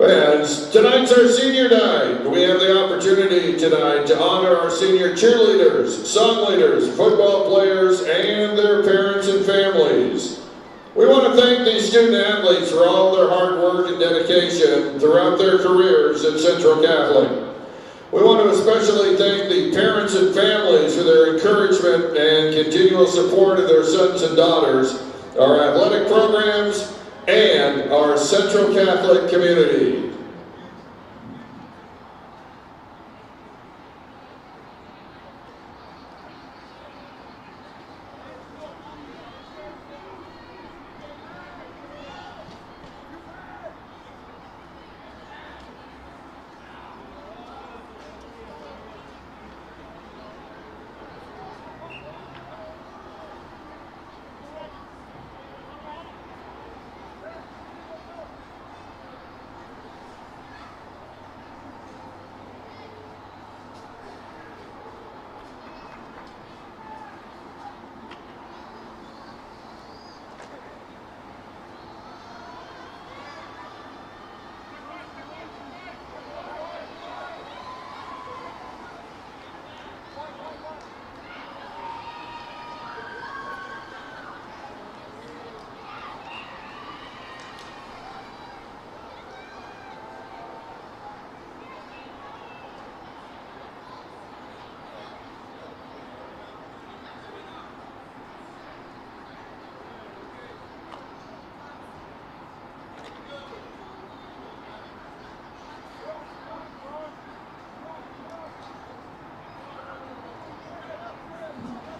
Fans, tonight's our senior night. We have the opportunity tonight to honor our senior cheerleaders, song leaders, football players, and their parents and families. We want to thank these student athletes for all their hard work and dedication throughout their careers at Central Catholic. We want to especially thank the parents and families for their encouragement and continual support of their sons and daughters, our athletic programs, and our Central Catholic community.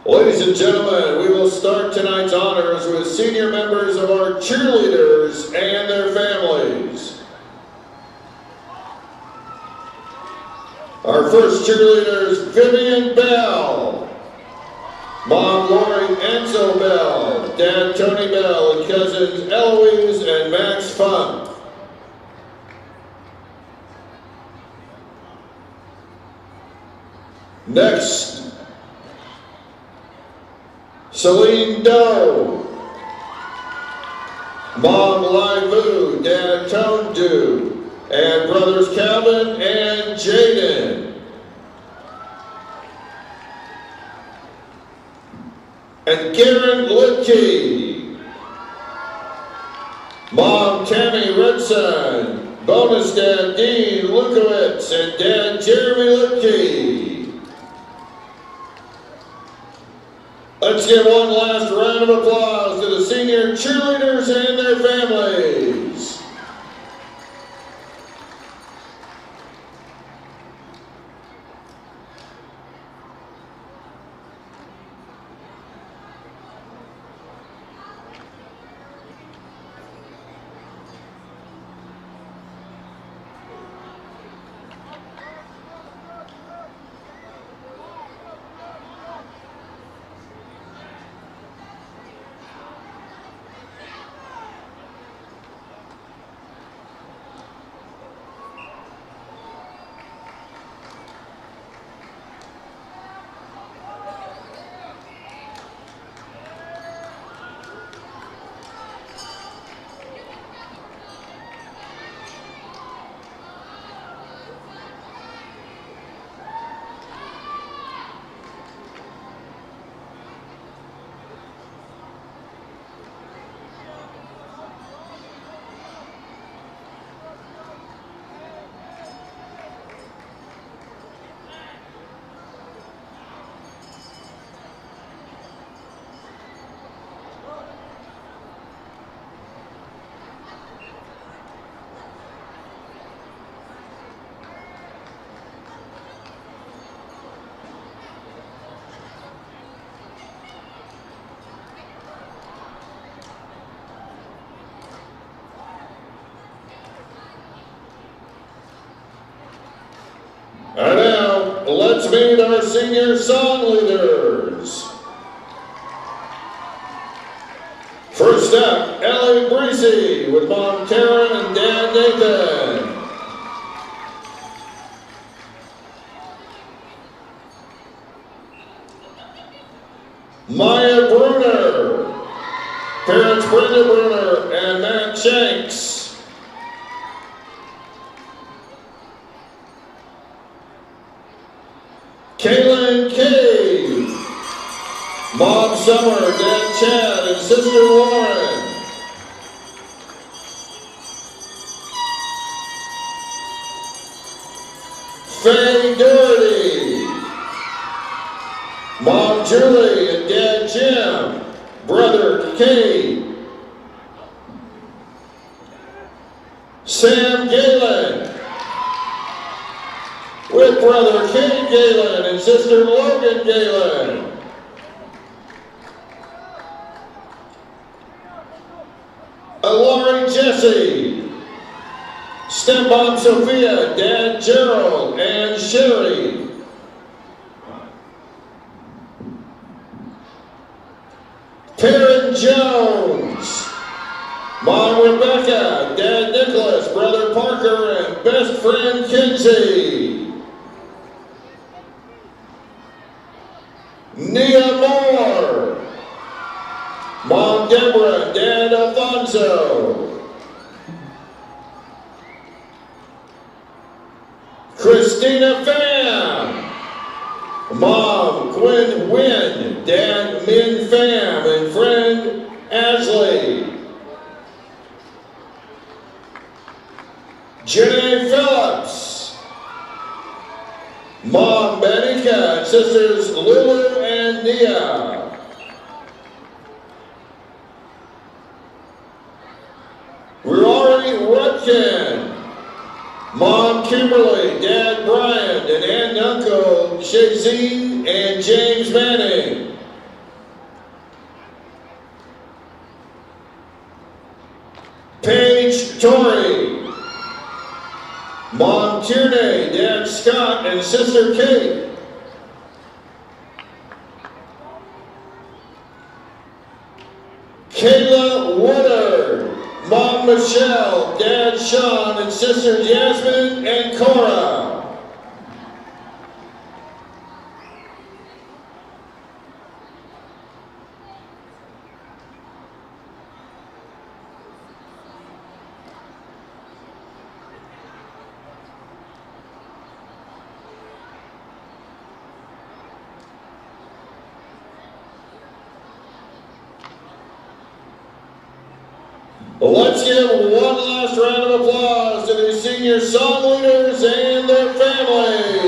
Ladies and gentlemen, we will start tonight's honors with senior members of our cheerleaders and their families. Our first cheerleader is Vivian Bell, Mom Lori Enzo Bell, Dad Tony Bell, and cousins Eloise and Max Funk. Next, Celine Doe, Mom Lai Vu, Dad Tone Du, and brothers Calvin and Jaden. And Karen Litke, Mom Tammy Redson, bonus Dad Dean Lukowitz, and Dad Jeremy Litke. Let's give one last round of applause to the senior cheerleaders and their families. And now, let's meet our senior song leaders. First up, Ellie Breesy with Mom Karen and Dad Nathan. Maya Bruner, parents Brenda Bruner and Matt Shanks. Mom Summer, Dad Chad, and Sister Lauren. Faye Doherty. Mom Julie and Dad Jim. Brother Kate. Sam Galen. With Brother Kate Galen and Sister Logan Galen. Lori Jesse. Stepmom Sophia, Dad Gerald, and Sherry. Perrin Jones. Mom Rebecca, Dad Nicholas, Brother Parker, and best friend Kinsey. Nia Moore. Mom Deborah, Dad Alfonso. Christina Pham. Mom Gwen Wynn, Dad Min Pham, and friend Ashley. Janae Phillips. Mom Benica and sisters Lulu and Nia. Rory Rutkin. Mom Kimberly, Dad Bryan, and Aunt and Uncle Shazine and James Manning. Paige Torrey. Mom Tierney, Dad Scott, and Sister Kate. Kayla Woodard. Mom Michelle, Dad Sean, and Sister Jasmine and Cora. Let's give one last round of applause to the senior song leaders and their families.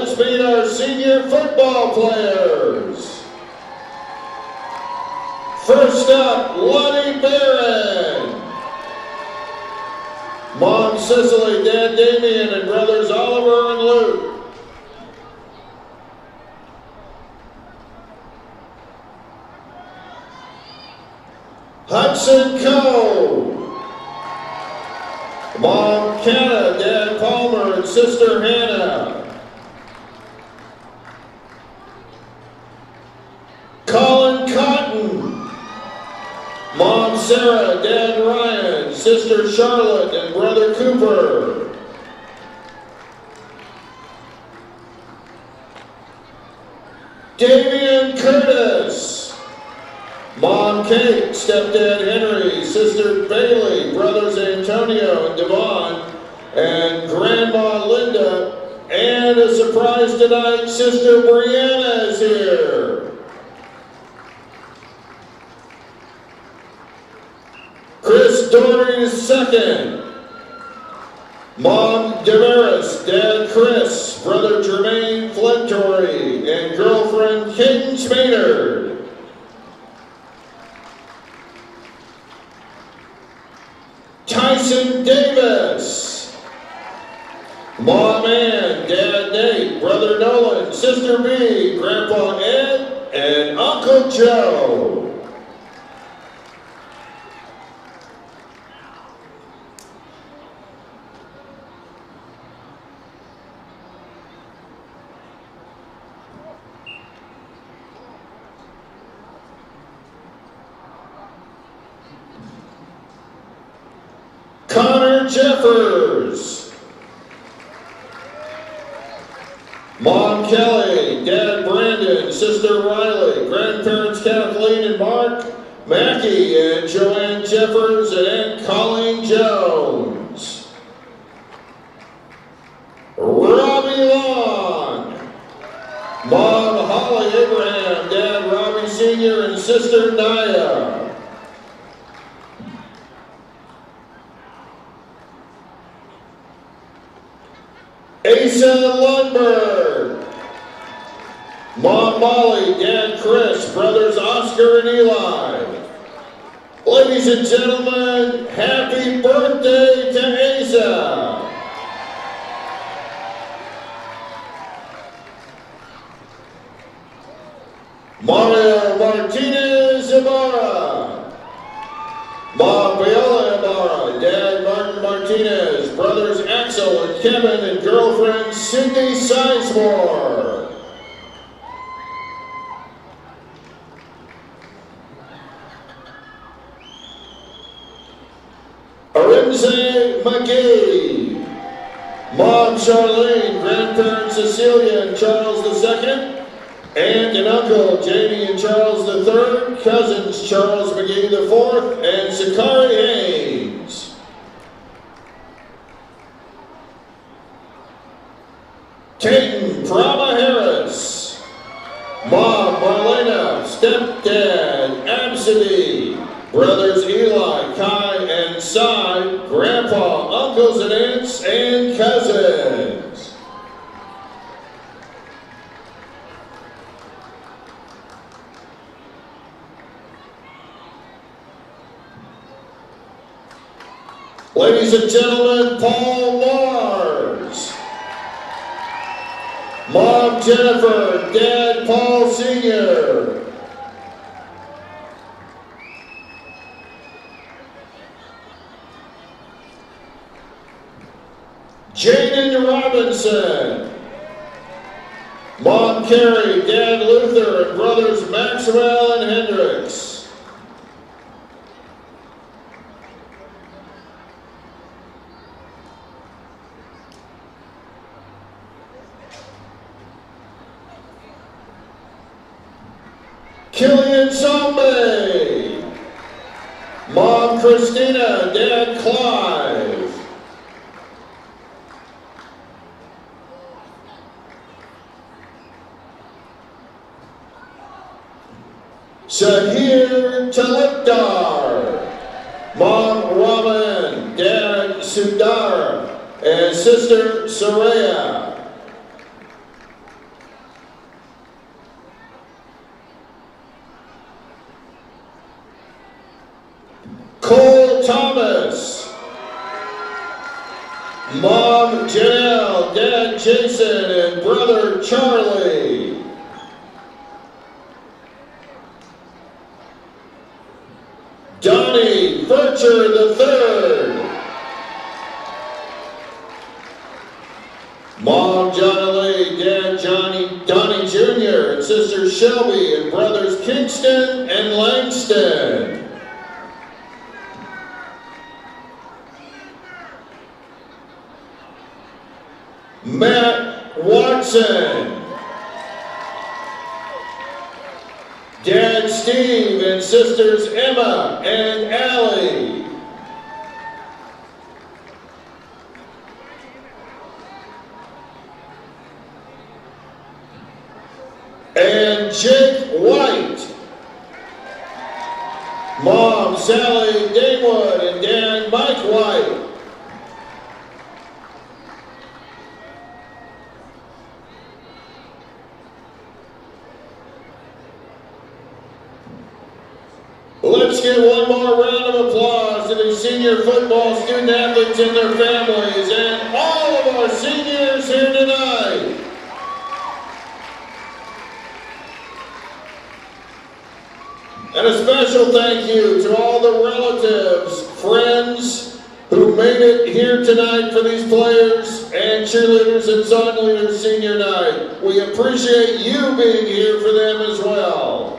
let's meet our senior football players. First up, Lonnie Barron. Mom Cicely, Dad Damian, and brothers Oliver and Luke. Hudson Cole. Mom Kenna, Dad Palmer, and sister Hannah. Colin Cotton. Mom Sarah, Dad Ryan, sister Charlotte, and brother Cooper. Damian Curtis. Mom Kate, stepdad Henry, sister Bailey, brothers Antonio and Devon, and grandma Linda, and a surprise tonight, sister Brianna is here. Chris Doherty II. Mom Damaris, Dad Chris, brother Jermaine Flentory, and girlfriend Kaden Smaynard. Tyson Davis. Mom Ann, Dad Nate, brother Nolan, sister B, Grandpa Ed, and Uncle Joe. Connor Jeffers. Mom Kelly, Dad Brandon, sister Riley, grandparents Kathleen and Mark, Mackie and Joanne Jeffers, and Aunt Colleen Jones. Robbie Long. Mom Holly Abraham, Dad Robbie Sr. and sister Naya. Asa Lundberg. Mom Molly, Dad Chris, brothers Oscar and Eli. Ladies and gentlemen, happy birthday to Asa. Mario Martinez Ibarra. Mom Viola Ibarra, Dad Martin Martinez, brothers Axel and Kevin, and girlfriend Cindy Sizemore. Arinze McGee. Mom Charlene, grandparents Cecilia and Charles II. Aunt and Uncle Jamie and Charles III, cousins Charles McGee IV, and Sakari Haynes. Tayton Prama Harris. Mom Marlena, stepdad Absidy, brothers Eli, Kai, and Cy, grandpa, uncles and aunts, and cousins. Ladies and gentlemen, Paul Mars. Mom Jennifer, Dad Paul Sr. Jaden Robinson. Mom Carrie, Dad Luther, and brothers Maxwell and Hendricks. Killian Sombe. Mom Christina, Dad Clive. Shahir Talibdar. Mom Raman, Dad Sundar, and sister Soraya. Mom Janelle, Dad Jason, and brother Charlie. Donnie Furcher III. Mom Johnny Lee, Dad Donnie Jr., and sisters Shelby and brothers Kingston and Langston. Matt Watson. Dad Steve and sisters Emma and Allie. And Jake White. Mom Sally Daywood and Dad Mike White. Let's give one more round of applause to the senior football student athletes and their families and all of our seniors here tonight. And a special thank you to all the relatives, friends who made it here tonight for these players and cheerleaders and song leaders senior night. We appreciate you being here for them as well.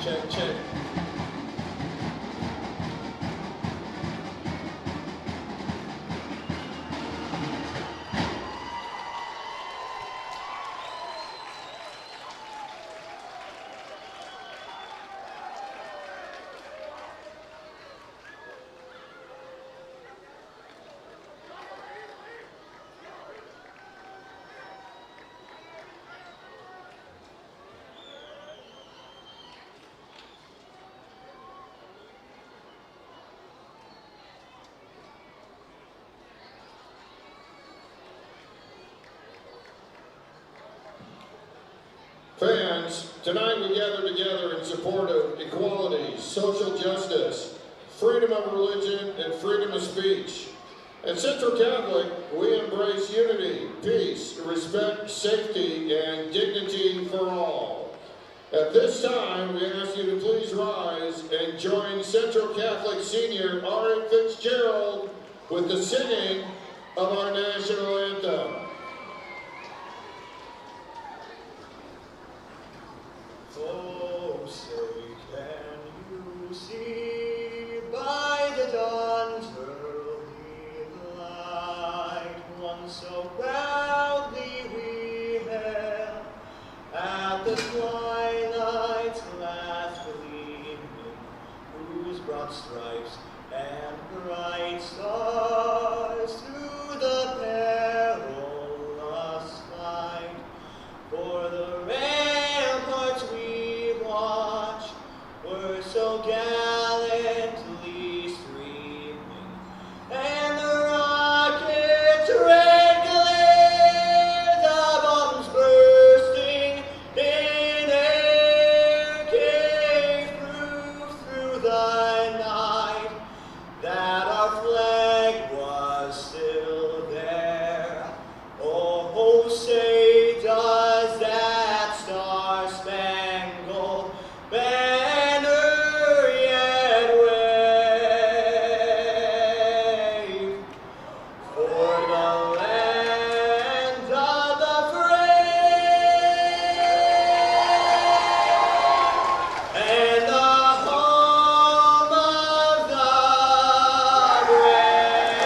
Check, check. Fans, tonight we gather together in support of equality, social justice, freedom of religion, and freedom of speech. At Central Catholic, we embrace unity, peace, respect, safety, and dignity for all. At this time, we ask you to please rise and join Central Catholic Senior R.A. Fitzgerald with the singing of our national anthem. Oh, say can you see by the dawn's early light one so proudly we hailed at the twilight's last gleaming, whose broad stripes and bright stars through the perilous fight for the ramparts we watched were so gallantly streaming, and the rockets' red glare, the bombs bursting in air, gave proof through the night that our flag was still there. Oh, say does that star-spangled banner yet wave for the land of the free and the home of the brave.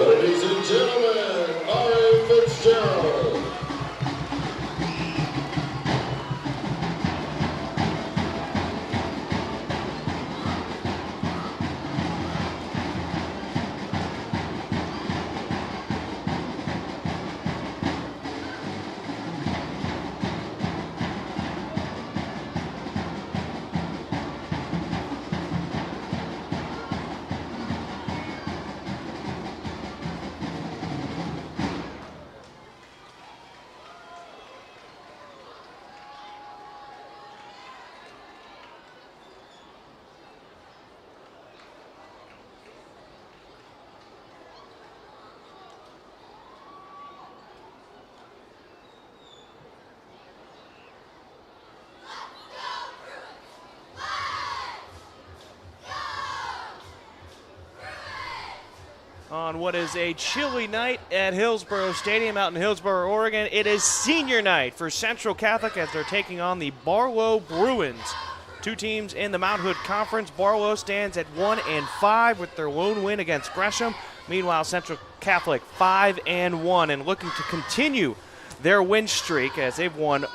Ladies and gentlemen, R.A. Fitzgerald. On what is a chilly night at Hillsborough Stadium out in Hillsborough, Oregon. It is senior night for Central Catholic as they're taking on the Barlow Bruins. Two teams in the Mount Hood Conference. Barlow stands at 1-5 with their lone win against Gresham. Meanwhile, Central Catholic 5-1 and looking to continue their win streak as they've won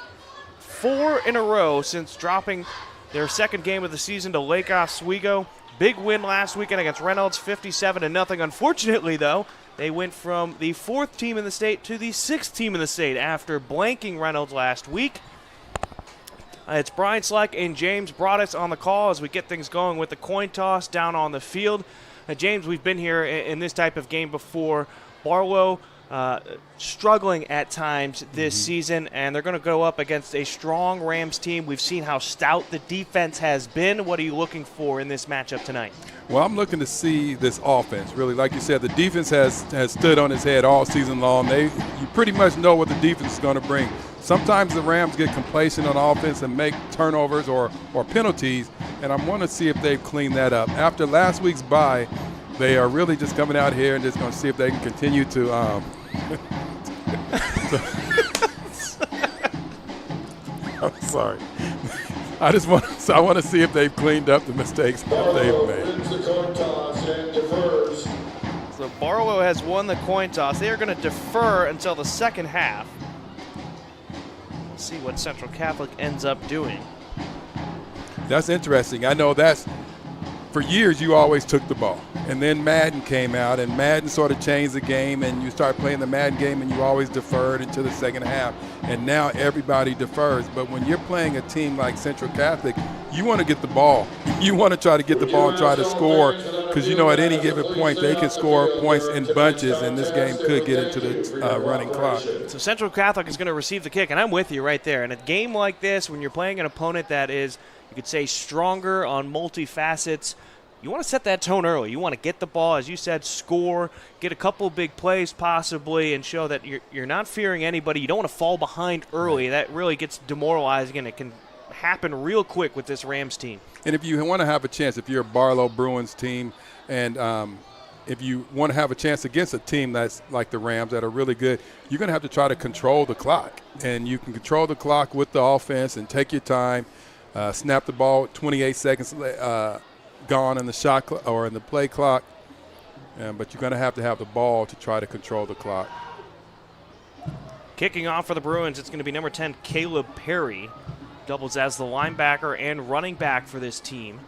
4 in a row since dropping their second game of the season to Lake Oswego. Big win last weekend against Reynolds, 57-0. Unfortunately, though, they went from the 4th team in the state to the 6th team in the state after blanking Reynolds last week. It's Bryan, Sleik, and James Broadous on the call as we get things going with the coin toss down on the field. James, we've been here in this type of game before. Barlow struggling at times this season, and they're going to go up against a strong Rams team. We've seen how stout the defense has been. What are you looking for in this matchup tonight? Well, I'm looking to see this offense. Really, like you said, the defense has stood on its head all season long. You pretty much know what the defense is going to bring. Sometimes the Rams get complacent on offense and make turnovers or penalties, and I want to see if they've cleaned that up. After last week's bye, they are really just coming out here and just going to see if they can continue to I'm sorry. I want to see if they've cleaned up the mistakes that they've made. Wins the coin toss and defers. So Barlow has won the coin toss. They are going to defer until the second half. We'll see what Central Catholic ends up doing. That's interesting. I know that's for years you always took the ball. And then Madden came out, and Madden sort of changed the game, and you start playing the Madden game, and you always deferred into the second half. And now everybody defers. But when you're playing a team like Central Catholic, you want to get the ball. You want to try to get the ball and try to score, because you know at any given point they can score points in bunches, and this game could get into the running clock. So Central Catholic is going to receive the kick, and I'm with you right there. In a game like this, when you're playing an opponent that is, you could say, stronger on multi-facets, you want to set that tone early. You want to get the ball, as you said, score, get a couple big plays possibly, and show that you're not fearing anybody. You don't want to fall behind early. That really gets demoralizing, and it can happen real quick with this Rams team. And if you want to have a chance, if you're a Barlow Bruins team, and if you want to have a chance against a team that's like the Rams that are really good, you're going to have to try to control the clock. And you can control the clock with the offense and take your time, snap the ball 28 seconds gone in the shot or in the play clock, but you're going to have the ball to try to control the clock. Kicking off for the Bruins, it's going to be number 10, Caleb Perry. Doubles as the linebacker and running back for this team.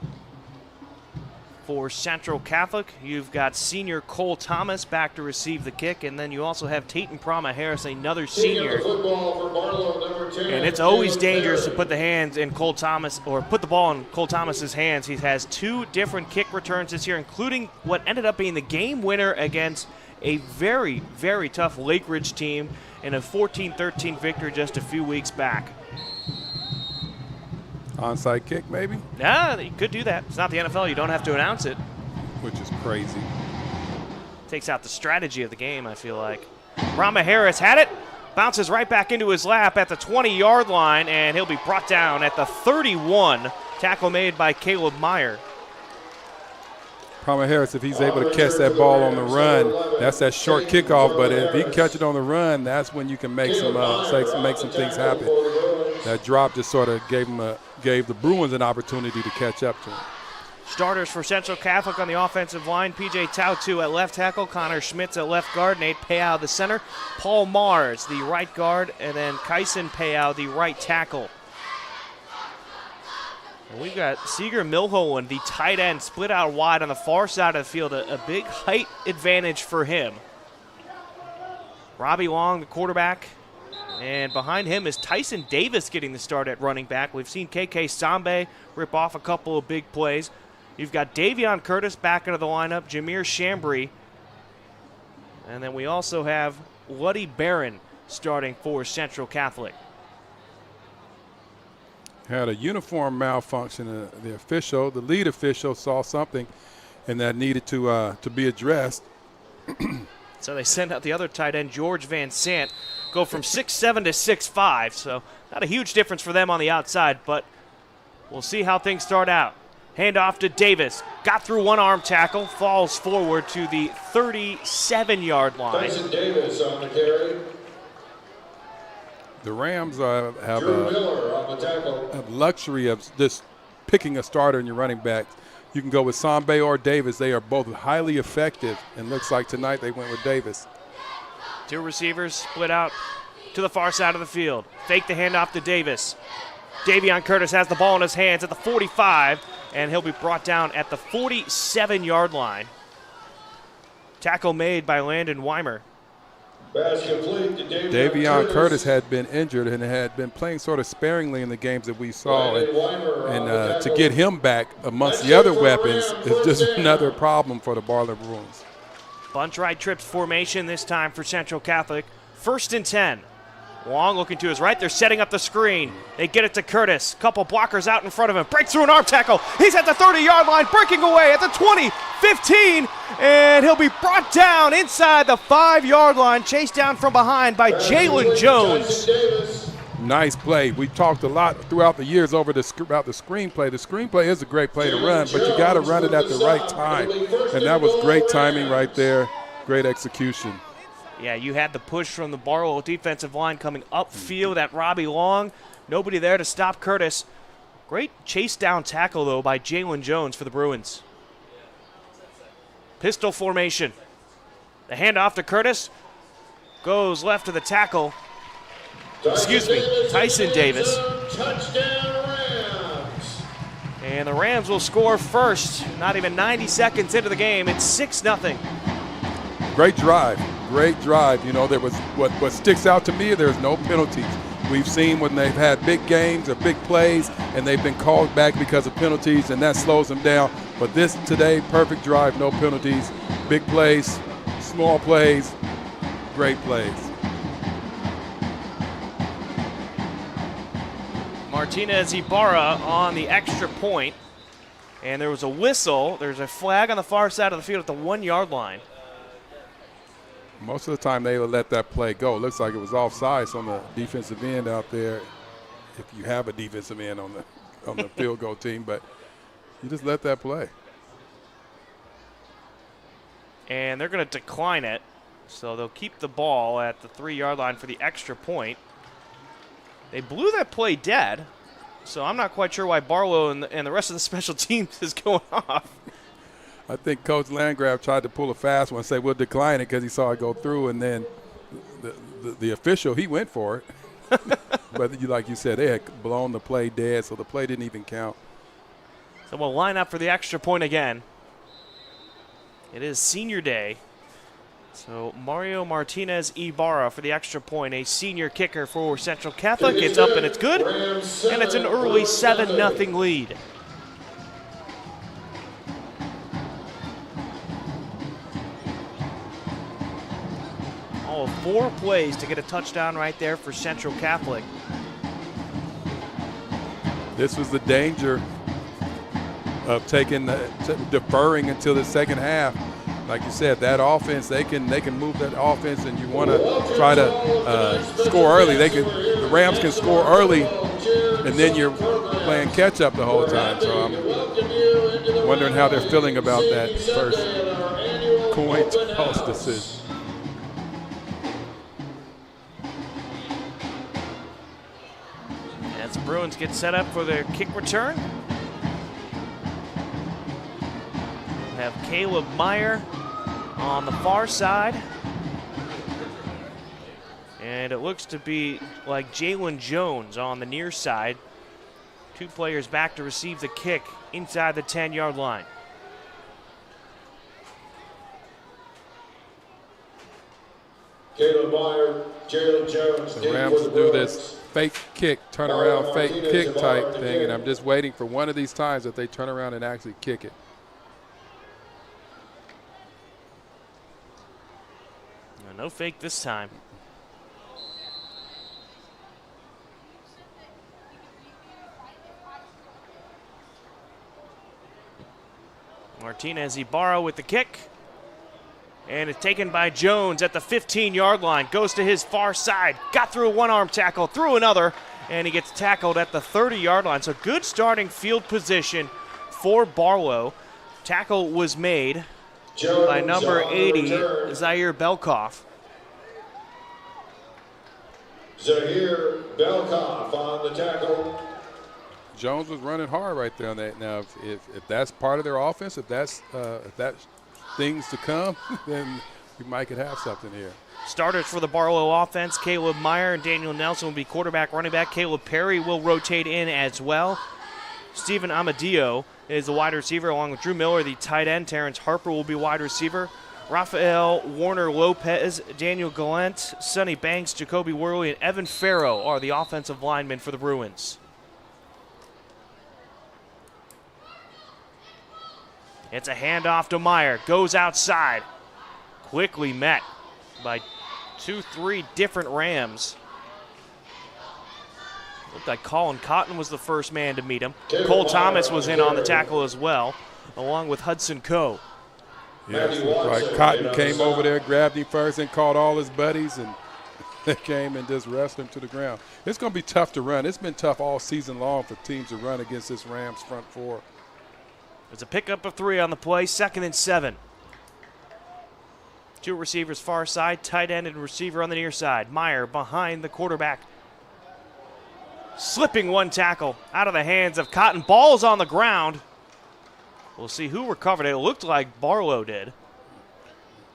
For Central Catholic, you've got senior Cole Thomas back to receive the kick, and then you also have Tatum Prama Harris, another senior. And it's always dangerous to put the hands in Cole Thomas, or put the ball in Cole Thomas's hands. He has 2 different kick returns this year, including what ended up being the game winner against a very, very tough Lake Ridge team in a 14-13 victory just a few weeks back. Onside kick, maybe? Yeah, you could do that. It's not the NFL. You don't have to announce it. Which is crazy. Takes out the strategy of the game, I feel like. Rama Harris had it. Bounces right back into his lap at the 20-yard line, and he'll be brought down at the 31. Tackle made by Caleb Meyer. Prama Harris, if he's able to catch that ball on the run, that's that short kickoff. But if he can catch it on the run, that's when you can make some things happen. That drop just sort of gave the Bruins an opportunity to catch up to him. Starters for Central Catholic on the offensive line: P.J. Tautu at left tackle, Connor Schmitz at left guard, Nate Payau the center, Paul Mars the right guard, and then Kyson Payau the right tackle. And we've got Seeger Milholen, the tight end, split out wide on the far side of the field, a big height advantage for him. Robbie Long, the quarterback. And behind him is Tyson Davis getting the start at running back. We've seen KK Sambe rip off a couple of big plays. You've got Davion Curtis back into the lineup, Jameer Chambry. And then we also have Luddy Barron starting for Central Catholic. Had a uniform malfunction. The lead official saw something, and that needed to be addressed. So they send out the other tight end, George Van Sant, go from 6'7" to 6'5", so not a huge difference for them on the outside, but we'll see how things start out. Handoff to Davis, got through one arm tackle, falls forward to the 37-yard line. Tyson Davis on the carry. The Rams have a luxury of just picking a starter in your running backs. You can go with Sambe or Davis. They are both highly effective, and looks like tonight they went with Davis. 2 receivers split out to the far side of the field. Fake the handoff to Davis. Davion Curtis has the ball in his hands at the 45, and he'll be brought down at the 47-yard line. Tackle made by Landon Weimer. Davion Curtis had been injured and had been playing sort of sparingly in the games that we saw. And to get him back amongst the other weapons is just another problem for the Barlow Bruins. Bunch right trips formation this time for Central Catholic. 1st and 10. Long looking to his right. They're setting up the screen. They get it to Curtis. Couple blockers out in front of him. Breaks through an arm tackle. He's at the 30-yard line, breaking away at the 20, 15, and he'll be brought down inside the 5-yard line. Chased down from behind by Jalen Jones. Nice play. We talked a lot throughout the years about the screenplay. The screenplay is a great play to run, but you got to run it at the right time. And that was great timing right there. Great execution. Yeah, you had the push from the Barlow defensive line coming upfield at Robbie Long. Nobody there to stop Curtis. Great chase down tackle, though, by Jalen Jones for the Bruins. Pistol formation. The handoff to Curtis. Goes left to the tackle. Tyson Davis. Touchdown Rams. And the Rams will score first. Not even 90 seconds into the game. It's 6-0. Great drive. Great drive. You know, there was what sticks out to me, there's no penalties. We've seen when they've had big games or big plays and they've been called back because of penalties, and that slows them down. But this today, perfect drive, no penalties. Big plays, small plays, great plays. Martinez Ibarra on the extra point. And there was a whistle. There's a flag on the far side of the field at the 1-yard line. Most of the time they would let that play go. It looks like it was offsides on the defensive end out there, if you have a defensive end on the field goal team, but you just let that play. And they're going to decline it, so they'll keep the ball at the 3-yard line for the extra point. They blew that play dead, so I'm not quite sure why Barlow and the rest of the special teams is going off. I think Coach Landgraf tried to pull a fast one and say, we'll decline it because he saw it go through, and then the official, he went for it. But like you said, they had blown the play dead, so the play didn't even count. So we'll line up for the extra point again. It is senior day. So Mario Martinez Ibarra for the extra point, a senior kicker for Central Catholic. It's up and it's good, and it's an early 7-0 lead. All 4 plays to get a touchdown right there for Central Catholic. This was the danger of deferring until the second half. Like you said, that offense, they can move that offense, and you want to try to score early. The Rams can score early, and then you're playing catch up the whole time. So I'm wondering how they're feeling about that first coin toss decision. As the Bruins get set up for their kick return, we have Caleb Meyer on the far side. And it looks to be like Jalen Jones on the near side. 2 players back to receive the kick inside the 10-yard line. Caleb Meyer, Jalen Jones. The Rams do this fake kick, turn around, fake kick type thing, and I'm just waiting for one of these times that they turn around and actually kick it. No fake this time. Martinez Ibarra with the kick. And it's taken by Jones at the 15-yard line. Goes to his far side. Got through a one-arm tackle, through another, and he gets tackled at the 30-yard line. So good starting field position for Barlow. Tackle was made by number 80, Zaire Belkoff. Zaire Belkoff on the tackle. Jones was running hard right there on that. Now, if that's part of their offense, if that's things to come, then we might could have something here. Starters for the Barlow offense, Caleb Meyer and Daniel Nelson will be quarterback, running back. Caleb Perry will rotate in as well. Stephen Amadio is the wide receiver, along with Drew Miller, the tight end. Terrence Harper will be wide receiver. Rafael Warner-Lopez, Daniel Gallant, Sonny Banks, Jacoby Worley, and Evan Farrow are the offensive linemen for the Bruins. It's a handoff to Meyer. Goes outside. Quickly met by 2-3 different Rams. Looked like Colin Cotton was the first man to meet him. Cole Thomas was in on the tackle as well, along with Hudson Coe. Yes, like Cotton came over there, grabbed him first, and called all his buddies, and they came and just wrestled him to the ground. It's going to be tough to run. It's been tough all season long for teams to run against this Rams front four. There's a pickup of 3 on the play, 2nd and 7. Two receivers far side, tight end and receiver on the near side. Meyer behind the quarterback. Slipping one tackle out of the hands of Cotton. Ball's on the ground. We'll see who recovered it. It looked like Barlow did.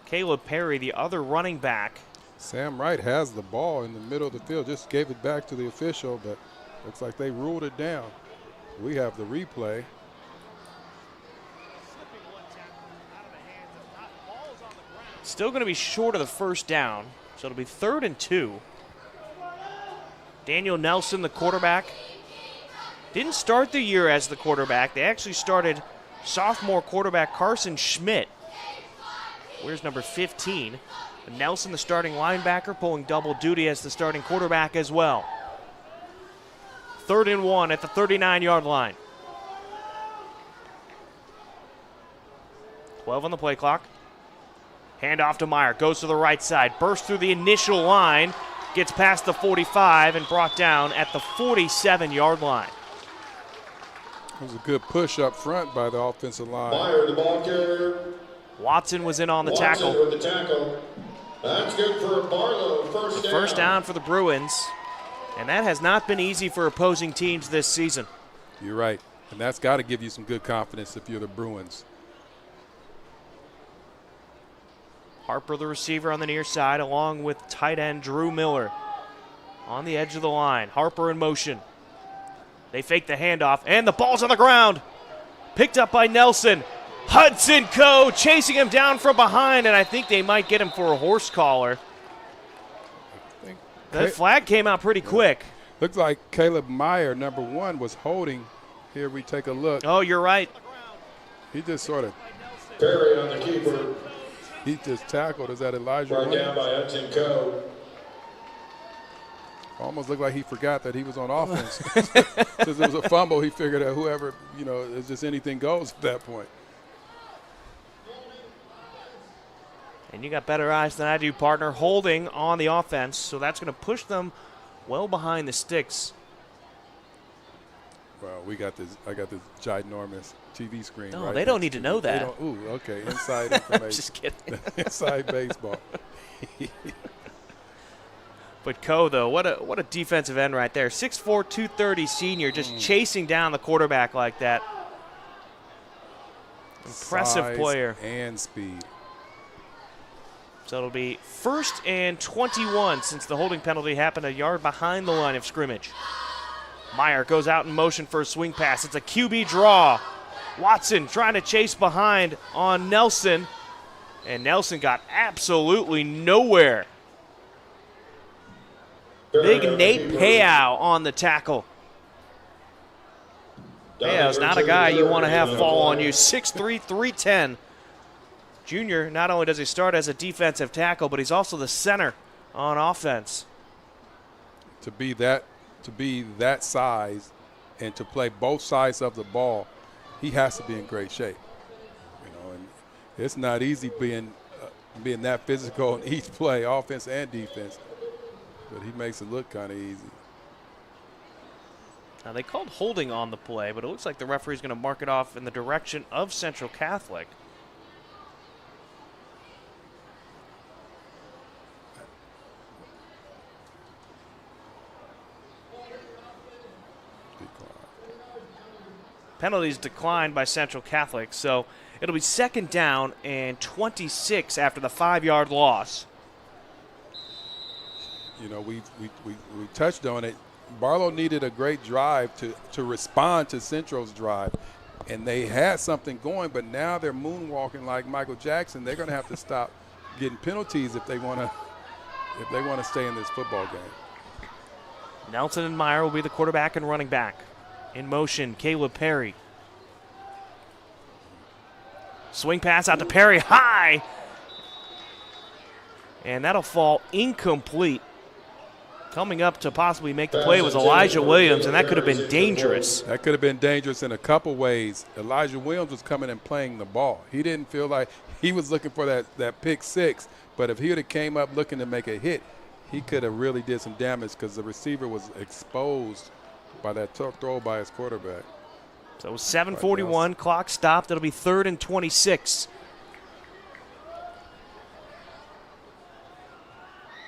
Caleb Perry, the other running back. Sam Wright has the ball in the middle of the field, just gave it back to the official, but looks like they ruled it down. We have the replay. Still going to be short of the first down, so it'll be 3rd and 2. Daniel Nelson, the quarterback, didn't start the year as the quarterback. They actually started sophomore quarterback Carson Schmidt. Where's number 15? Nelson, the starting linebacker, pulling double duty as the starting quarterback as well. 3rd and 1 at the 39-yard line. 12 on the play clock. Hand off to Meyer, goes to the right side, bursts through the initial line, gets past the 45 and brought down at the 47-yard line. It was a good push up front by the offensive line. Meyer, the ball carrier. Watson was in on the Watson tackle. with the tackle. That's good for Barlow. First down. First down for the Bruins, and that has not been easy for opposing teams this season. You're right, and that's got to give you some good confidence if you're the Bruins. Harper, the receiver on the near side, along with tight end Drew Miller on the edge of the line. Harper in motion. They fake the handoff, and the ball's on the ground. Picked up by Nelson. Hudson Coe chasing him down from behind, and I think they might get him for a horse collar. The flag came out pretty quick. Looks like Caleb Meyer, number 1, was holding. Here we take a look. Oh, you're right. He just sort of. Perry on the keeper. He just tackled. Is that Elijah Brought Williams? down by Hudson Coe. Almost looked like he forgot that he was on offense. Since it was a fumble, he figured that whoever, it's just anything goes at that point. And you got better eyes than I do, partner. Holding on the offense, so that's going to push them well behind the sticks. Well, I got this ginormous TV screen. No, right they don't need to know that. Ooh, okay, inside information. Just kidding. Inside baseball. But Coe, though, what a defensive end right there. 6'4", 230 senior, just chasing down the quarterback like that. Impressive Size player. And speed. So it'll be 1st and 21 since the holding penalty happened a yard behind the line of scrimmage. Meyer goes out in motion for a swing pass. It's a QB draw. Watson trying to chase behind on Nelson, and Nelson got absolutely nowhere. Big Nate Payow on the tackle. Payow's not a guy you want to have fall on you. 6'3", 310. Junior, not only does he start as a defensive tackle, but he's also the center on offense. To be that size and to play both sides of the ball, he has to be in great shape. And it's not easy being that physical in each play, offense and defense. But he makes it look kind of easy. Now they called holding on the play, but it looks like the referee's going to mark it off in the direction of Central Catholic. Penalties declined by Central Catholic, so it'll be 2nd down and 26 after the 5-yard loss. We touched on it. Barlow needed a great drive to respond to Central's drive, and they had something going, but now they're moonwalking like Michael Jackson. They're going to have to stop getting penalties if they want to stay in this football game. Nelson and Meyer will be the quarterback and running back. In motion, Caleb Perry. Swing pass out to Perry, high. And that'll fall incomplete. Coming up to possibly make the play was Elijah Williams, and that could have been dangerous. That could have been dangerous in a couple ways. Elijah Williams was coming and playing the ball. He didn't feel like he was looking for that pick six, but if he would have came up looking to make a hit, he could have really did some damage because the receiver was exposed by that throw by his quarterback. So 7:41, clock stopped. It'll be 3rd and 26.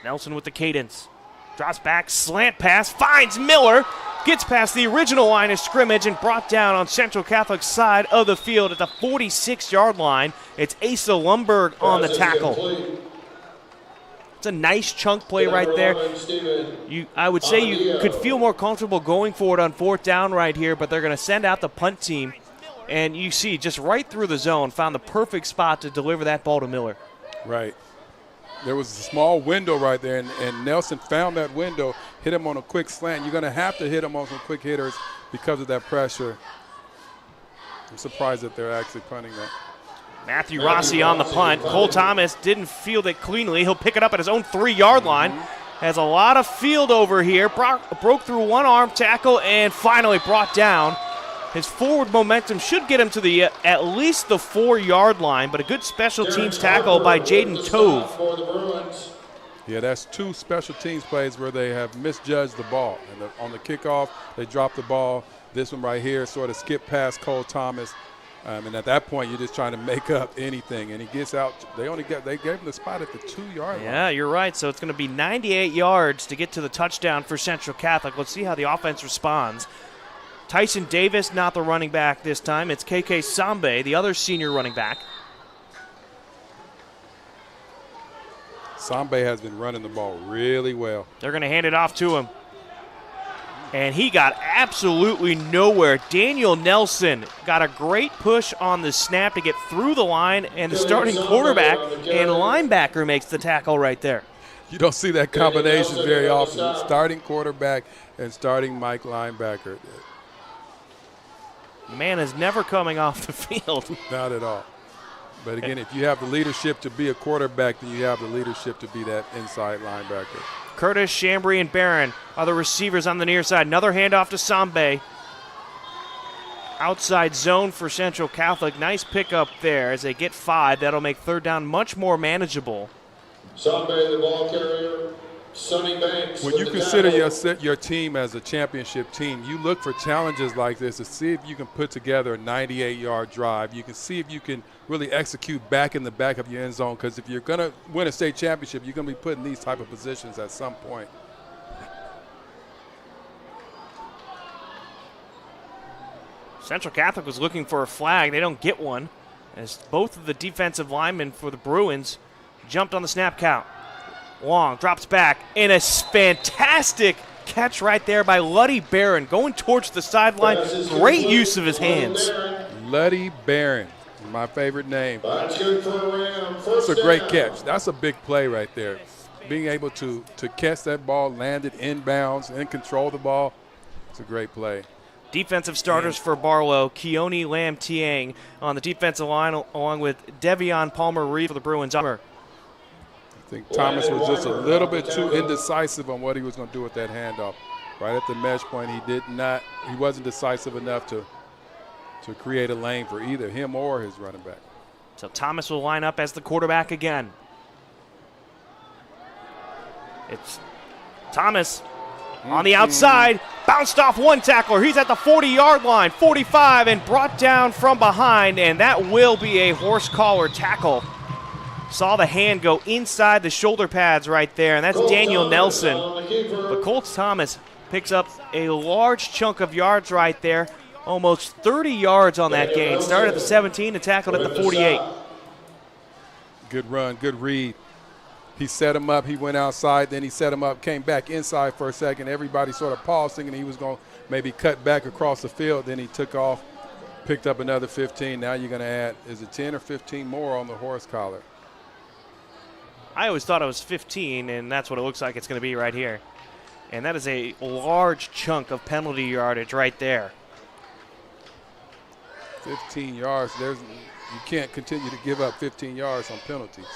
Nelson with the cadence. Drops back, slant pass, finds Miller. Gets past the original line of scrimmage and brought down on Central Catholic's side of the field at the 46-yard line. It's Asa Lumberg on the tackle. It's a nice chunk play right there. I would say you could feel more comfortable going for it on 4th down right here, but they're going to send out the punt team. And you see, just right through the zone, found the perfect spot to deliver that ball to Miller. Right. There was a small window right there, and Nelson found that window, hit him on a quick slant. You're going to have to hit him on some quick hitters because of that pressure. I'm surprised that they're actually punting that. Matthew Rossi on the punt. Cole Thomas didn't field it cleanly. He'll pick it up at his own 3-yard line. Has a lot of field over here. Broke through one arm tackle and finally brought down. His forward momentum should get him to the at least the 4-yard line, but a good special teams tackle by Jaden Tove. Yeah, that's 2 special teams plays where they have misjudged the ball. And on the kickoff, they dropped the ball. This one right here sort of skipped past Cole Thomas. And at that point, you're just trying to make up anything. And he gets out. They gave him the spot at the 2-yard line. Yeah, you're right. So it's going to be 98 yards to get to the touchdown for Central Catholic. Let's see how the offense responds. Tyson Davis, not the running back this time. It's KK Sambe, the other senior running back. Sambe has been running the ball really well. They're going to hand it off to him. And he got absolutely nowhere. Daniel Nelson got a great push on the snap to get through the line, and the starting quarterback and linebacker makes the tackle right there. You don't see that combination very often. Starting quarterback and starting Mike linebacker. The man is never coming off the field. Not at all. But again, if you have the leadership to be a quarterback, then you have the leadership to be that inside linebacker. Curtis, Chambry, and Barron are the receivers on the near side. Another handoff to Sambe. Outside zone for Central Catholic. Team pickup there as they get 5. That'll make 3rd down much more manageable. Sambe, the ball carrier. Sonny Banks. When you consider your team as a championship team, you look for challenges like this to see if you can put together a 98-yard drive. You can see if you can really execute back in the back of your end zone, because if you're going to win a state championship, you're going to be put in these type of positions at some point. Central Catholic was looking for a flag. They don't get one, as both of the defensive linemen for the Bruins jumped on the snap count. Long drops back, and a fantastic catch right there by Luddy Barron going towards the sideline. Great use of his hands. Luddy Barron, my favorite name. That's good for a Ram. That's a great catch. That's a big play right there. Being able to catch that ball, land it inbounds, and control the ball, it's a great play. Defensive starters for Barlow, Keone Lam Tiang on the defensive line, along with Devion Palmer-Reed for the Bruins. I think Thomas was just a little bit too indecisive on what he was going to do with that handoff. Right at the mesh point, he wasn't decisive enough to create a lane for either him or his running back. So Thomas will line up as the quarterback again. It's Thomas on the outside, bounced off one tackler. He's at the 40-yard line, 45, and brought down from behind, and that will be a horse collar tackle. Saw the hand go inside the shoulder pads right there, and that's Daniel Nelson. But Colt Thomas picks up a large chunk of yards right there, almost 30 yards on that gain. Started at the 17 and tackled at the 48. Good run, good read. He set him up, he went outside, then he set him up, came back inside for a second. Everybody sort of paused thinking he was going to maybe cut back across the field. Then he took off, picked up another 15. Now you're going to add, is it 10 or 15 more on the horse collar? I always thought it was 15, and that's what it looks like it's going to be right here. And that is a large chunk of penalty yardage right there. 15 yards. You can't continue to give up 15 yards on penalties.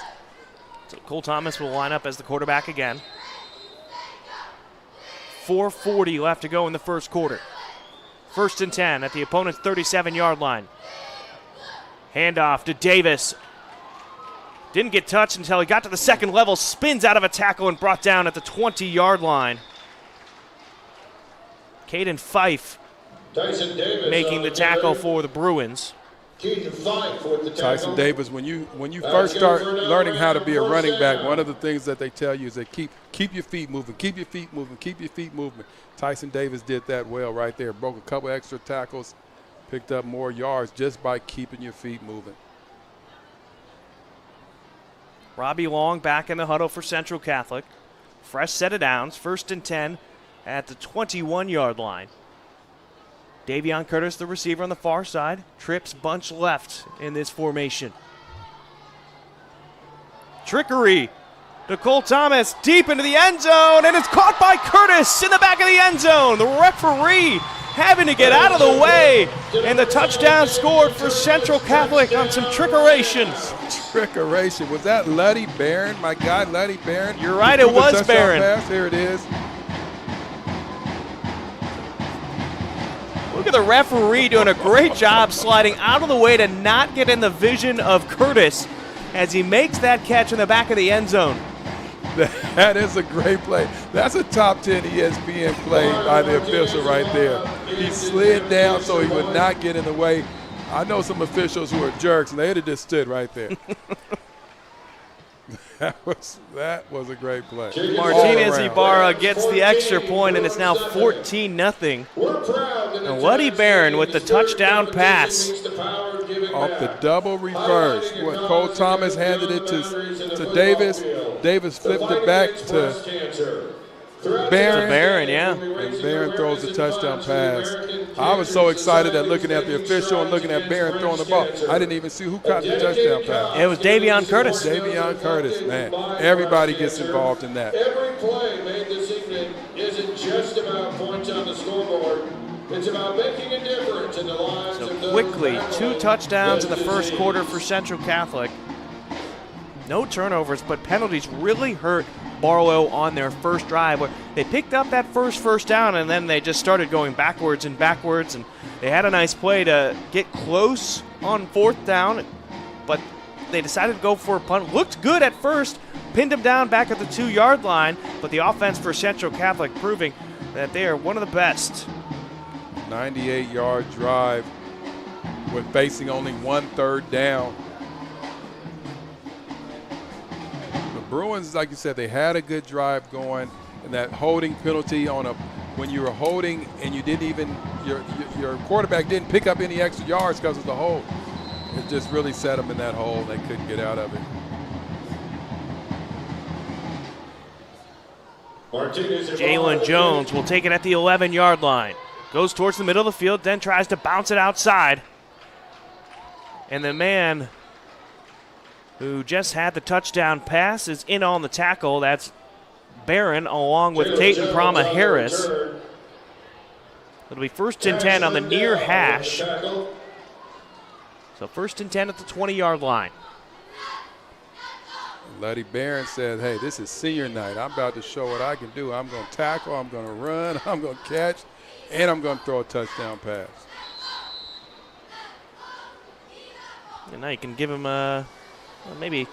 So Cole Thomas will line up as the quarterback again. 4:40 left to go in the first quarter. 1st and 10 at the opponent's 37-yard line. Handoff to Davis. Didn't get touched until he got to the second level, spins out of a tackle and brought down at the 20-yard line. Caden Fife making the tackle for the Bruins. Keaton Fife with the tackle. Tyson Davis, when you first start learning how to be a running back, one of the things that they tell you is that keep your feet moving, keep your feet moving, keep your feet moving. Tyson Davis did that well right there. Broke a couple extra tackles, picked up more yards just by keeping your feet moving. Robbie Long back in the huddle for Central Catholic. Fresh set of downs, 1st and 10 at the 21-yard line. Davion Curtis, the receiver on the far side, trips bunch left in this formation. Trickery to Cole Thomas deep into the end zone, and it's caught by Curtis in the back of the end zone. The referee having to get out of the way, and the touchdown scored for Central Catholic on some trickeration. Trickeration. Was that Luddy Barron, my guy Luddy Barron? You're right, it was Barron. Pass. Here it is. Look at the referee doing a great job sliding out of the way to not get in the vision of Curtis as he makes that catch in the back of the end zone. That is a great play. That's a top 10 ESPN play by the official right there. He slid down so he would not get in the way. I know some officials who are jerks, and they'd have just stood right there. That was a great play. Martinez Ibarra gets the extra point, and it's now 14-0. And Luddy Barron with the touchdown pass. Off the double reverse. When Cole Thomas handed it to Davis, Davis flipped it back to Barron. Barron, yeah. And Barron throws a touchdown pass. I was so excited at looking at the official and looking at Barron throwing the ball. I didn't even see who caught the touchdown pass. It was Davion Curtis. Davion Curtis, man. Everybody gets involved in that. Every play made this evening isn't just about points on the scoreboard. It's about making a difference in the lives of those. Quickly, 2 touchdowns in the first quarter for Central Catholic. No turnovers, but penalties really hurt Barlow on their first drive. They picked up that first down, and then they just started going backwards, and they had a nice play to get close on 4th down, but they decided to go for a punt. Looked good at first, pinned him down back at the 2-yard line, but the offense for Central Catholic proving that they are one of the best. 98-yard drive with facing only 1 3rd down. The Bruins, like you said, they had a good drive going, and that holding penalty when you were holding and you didn't even your quarterback didn't pick up any extra yards because of the hold. It just really set them in that hole. They couldn't get out of it. Jalen Jones will take it at the 11-yard line. Goes towards the middle of the field, then tries to bounce it outside. And the man who just had the touchdown pass is in on the tackle. That's Barron along with Caton Prama Harris. It'll be 1st and 10 on the near hash. So 1st and 10 at the 20-yard line. Luddy Barron said, hey, this is senior night. I'm about to show what I can do. I'm going to tackle, I'm going to run, I'm going to catch, and I'm going to throw a touchdown pass. And now you can give him maybe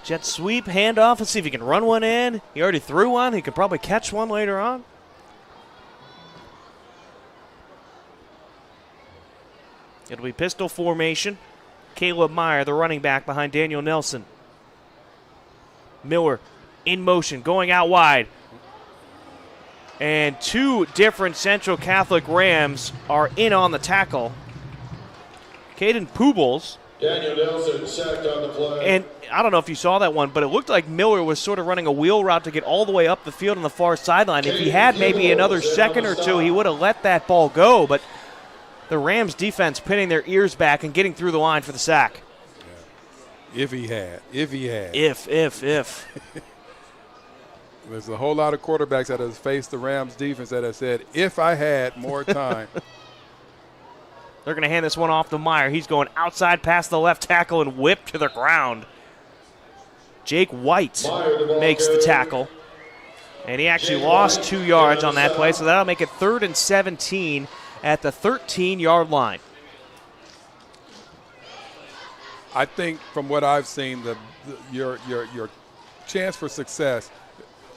jet sweep, handoff, and see if he can run one in. He already threw one. He could probably catch one later on. It'll be pistol formation. Caleb Meyer, the running back, behind Daniel Nelson. Miller in motion, going out wide. And 2 different Central Catholic Rams are in on the tackle. Caden Poobles. Daniel Nelson sacked on the play. And I don't know if you saw that one, but it looked like Miller was sort of running a wheel route to get all the way up the field on the far sideline. If he had maybe another second or two, he would have let that ball go. But the Rams defense pinning their ears back and getting through the line for the sack. If he had. If. There's a whole lot of quarterbacks that have faced the Rams defense that have said, if I had more time. They're going to hand this one off to Meyer. He's going outside past the left tackle and whipped to the ground. Jake White makes the tackle. And he actually lost 2 yards on that play, so that'll make it 3rd and 17 at the 13-yard line. I think from what I've seen, your chance for success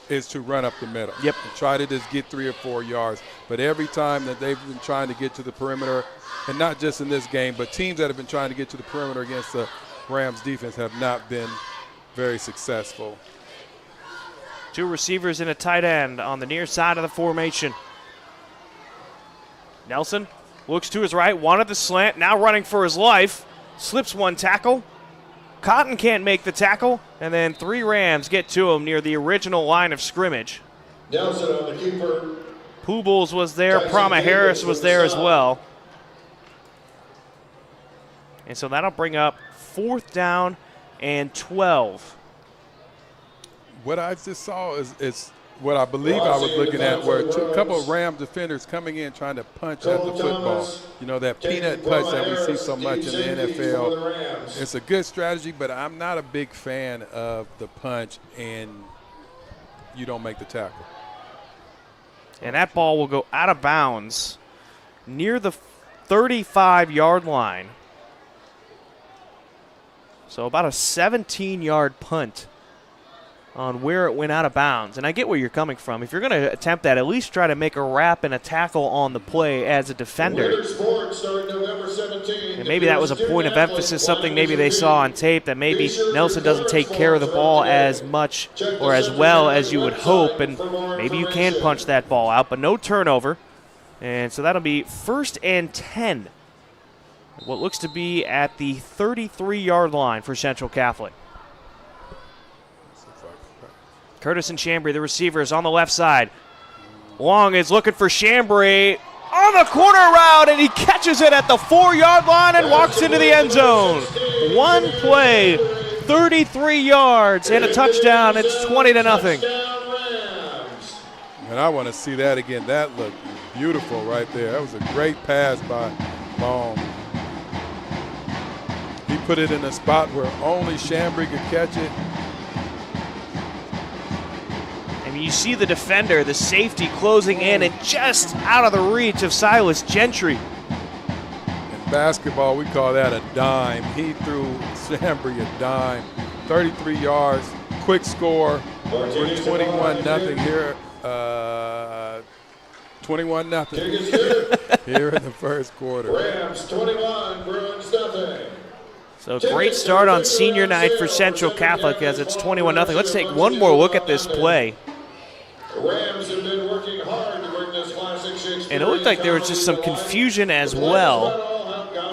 is to run up the middle. Yep. And try to just get 3 or 4 yards. But every time that they've been trying to get to the perimeter, and not just in this game, but teams that have been trying to get to the perimeter against the Rams defense have not been very successful. 2 receivers and a tight end on the near side of the formation. Nelson looks to his right, wanted the slant, now running for his life. Slips 1 tackle. Cotton can't make the tackle, and then 3 Rams get to him near the original line of scrimmage. Nelson on the keeper. Poobles was there, Prama Harris was there as well. And so that'll bring up 4th down and 12. What I just saw is what I believe I was looking at, where a couple of Ram defenders coming in trying to punch at the football. You know, that peanut punch that we see so much in the NFL. It's a good strategy, but I'm not a big fan of the punch and you don't make the tackle. And that ball will go out of bounds near the 35-yard line. So about a 17-yard punt on where it went out of bounds. And I get where you're coming from. If you're going to attempt that, at least try to make a wrap and a tackle on the play as a defender. And maybe that was a point of emphasis, something maybe they saw on tape, that maybe Nelson doesn't take care of the ball as much or as well as you would hope, and maybe you can punch that ball out, but no turnover. And so that'll be 1st and 10. What looks to be at the 33-yard line for Central Catholic. Curtis and Chambry, the receivers, on the left side. Long is looking for Chambry on the corner route, and he catches it at the 4-yard line and walks into the end zone. 1 play, 33 yards, and a touchdown. It's 20-0. And I want to see that again. That looked beautiful right there. That was a great pass by Long. He put it in a spot where only Chambry could catch it. You see the defender, the safety, closing in and just out of the reach of Silas Gentry. In basketball, we call that a dime. He threw Chambry a dime. 33 yards, quick score. We're 21-0 here. 21-0 here in the first quarter. Rams 21, Bruins nothing. So great start on senior night for Central Catholic as it's 21-0. Let's take one more look at this play. The Rams have been working hard to bring this classic Shakespeare. And it looked like there was just some confusion as well.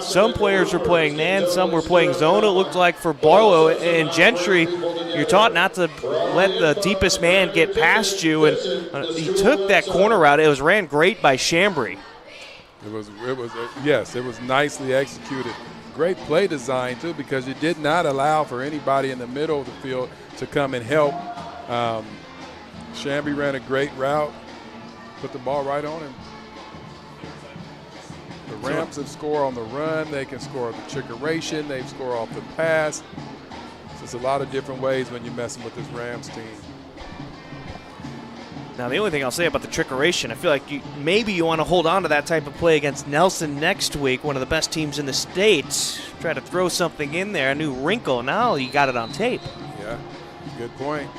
Some players were playing man, some were playing zone. It looked like for Barlow and Gentry, you're taught not to let the deepest man get past you. And he took that corner route. It was ran great by Chambry. Yes, it was nicely executed. Great play design, too, because you did not allow for anybody in the middle of the field to come and help. Chambry ran a great route, put the ball right on him. The Rams have scored on the run. They can score the trickeration. They've scored off the pass. So it's a lot of different ways when you're messing with this Rams team. Now, the only thing I'll say about the trickeration, I feel like maybe you want to hold on to that type of play against Nelson next week, one of the best teams in the state. Try to throw something in there, a new wrinkle. Now you got it on tape. Yeah, good point.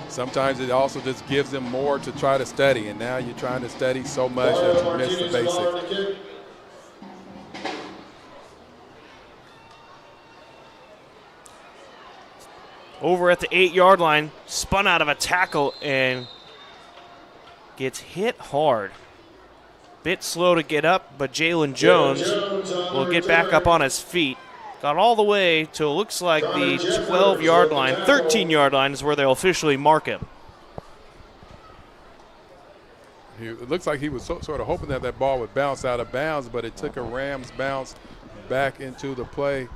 Sometimes it also just gives them more to try to study, and now you're trying to study so much that you miss the basics. Over at the 8-yard line, spun out of a tackle and gets hit hard. Bit slow to get up, but Jalen Jones will get back up on his feet. Got all the way to, looks like, the 12-yard line. 13-yard line is where they'll officially mark him. It looks like he was sort of hoping that that ball would bounce out of bounds, but it took a Rams bounce back into the play,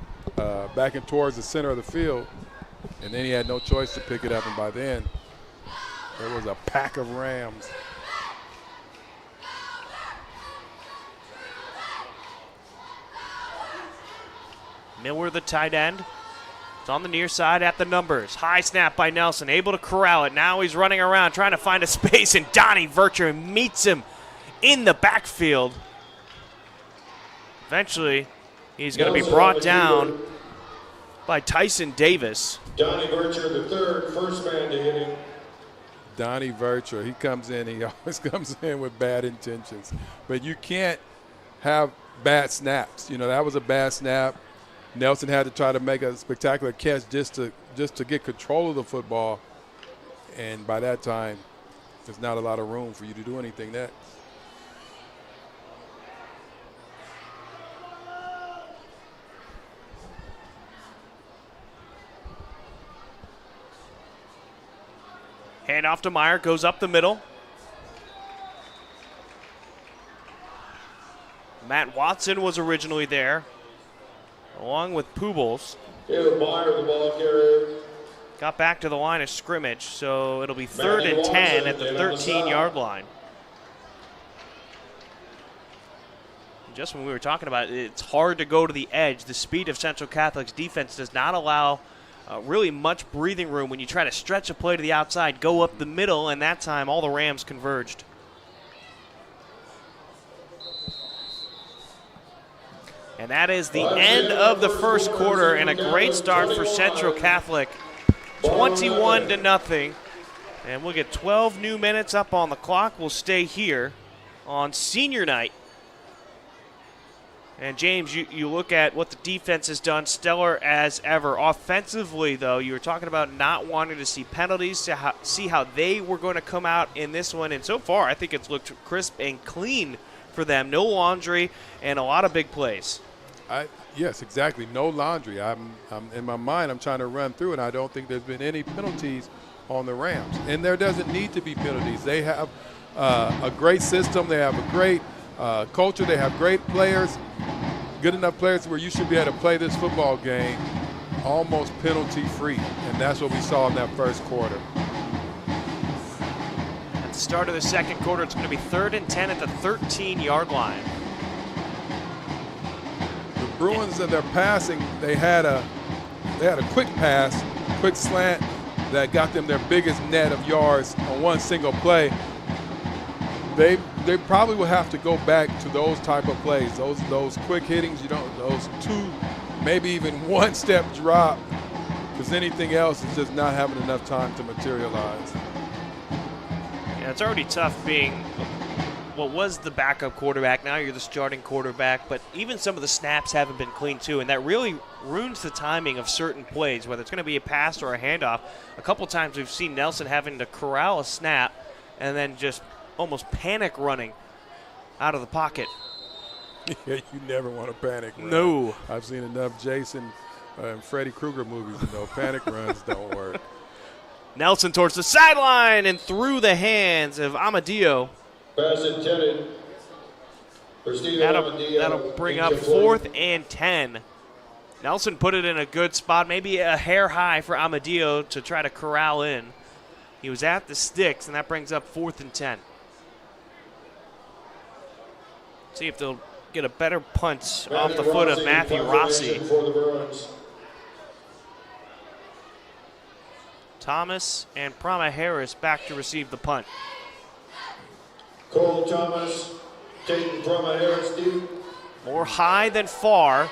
back and towards the center of the field. And then he had no choice to pick it up, and by then there was a pack of Rams. Miller, the tight end. It's on the near side at the numbers. High snap by Nelson, able to corral it. Now he's running around trying to find a space, and Donnie Vercher meets him in the backfield. Eventually, he's going to be brought down by Tyson Davis. Donnie Vercher, the third, first man to hit him. Donnie Vircher, he comes in, he always comes in with bad intentions. But you can't have bad snaps. You know, that was a bad snap. Nelson had to try to make a spectacular catch just to get control of the football. And by that time, there's not a lot of room for you to do anything next. Handoff to Meyer, goes up the middle. Matt Watson was originally there, along with Poobles. Caleb Meyer, the ball carrier. Got back to the line of scrimmage, so it'll be 3rd and 10 at the 13-yard line. Just when we were talking about it, it's hard to go to the edge. The speed of Central Catholic's defense does not allow really much breathing room when you try to stretch a play to the outside, go up the middle, and that time all the Rams converged. And that is the end of the first quarter, and a great start for Central Catholic. 21-0. And we'll get 12 new minutes up on the clock. We'll stay here on senior night. And James, you look at what the defense has done, stellar as ever. Offensively, though, you were talking about not wanting to see penalties, to see how they were going to come out in this one. And so far, I think it's looked crisp and clean for them. No laundry and a lot of big plays. Yes, exactly. No laundry. I'm in my mind, I'm trying to run through it. I don't think there's been any penalties on the Rams. And there doesn't need to be penalties. They have a great system. They have a great culture. They have great players, good enough players where you should be able to play this football game almost penalty-free. And that's what we saw in that first quarter. At the start of the second quarter, it's going to be 3rd and 10 at the 13-yard line. The Bruins in their passing, they had a quick pass, quick slant that got them their biggest net of yards on one single play. They probably will have to go back to those type of plays, those quick hittings, those 2, maybe even 1-step drop, because anything else is just not having enough time to materialize. Yeah, it's already tough being what was the backup quarterback. Now you're the starting quarterback, but even some of the snaps haven't been clean too, and that really ruins the timing of certain plays, whether it's going to be a pass or a handoff. A couple times we've seen Nelson having to corral a snap and then just almost panic running out of the pocket. Yeah, you never want to panic run. No. I've seen enough Jason and Freddy Krueger movies to know panic runs don't work. Nelson towards the sideline and through the hands of Amadeo. Pass intended for Steve Amadeo. That'll bring up 4th and 10. Nelson put it in a good spot, maybe a hair high for Amadeo to try to corral in. He was at the sticks, and that brings up 4th and 10. See if they'll get a better punch off the foot of Matthew Rossi. For the Bruins. Thomas and Prama Harris back to receive the punt. Cole Thomas taking Prama Harris deep. More high than far.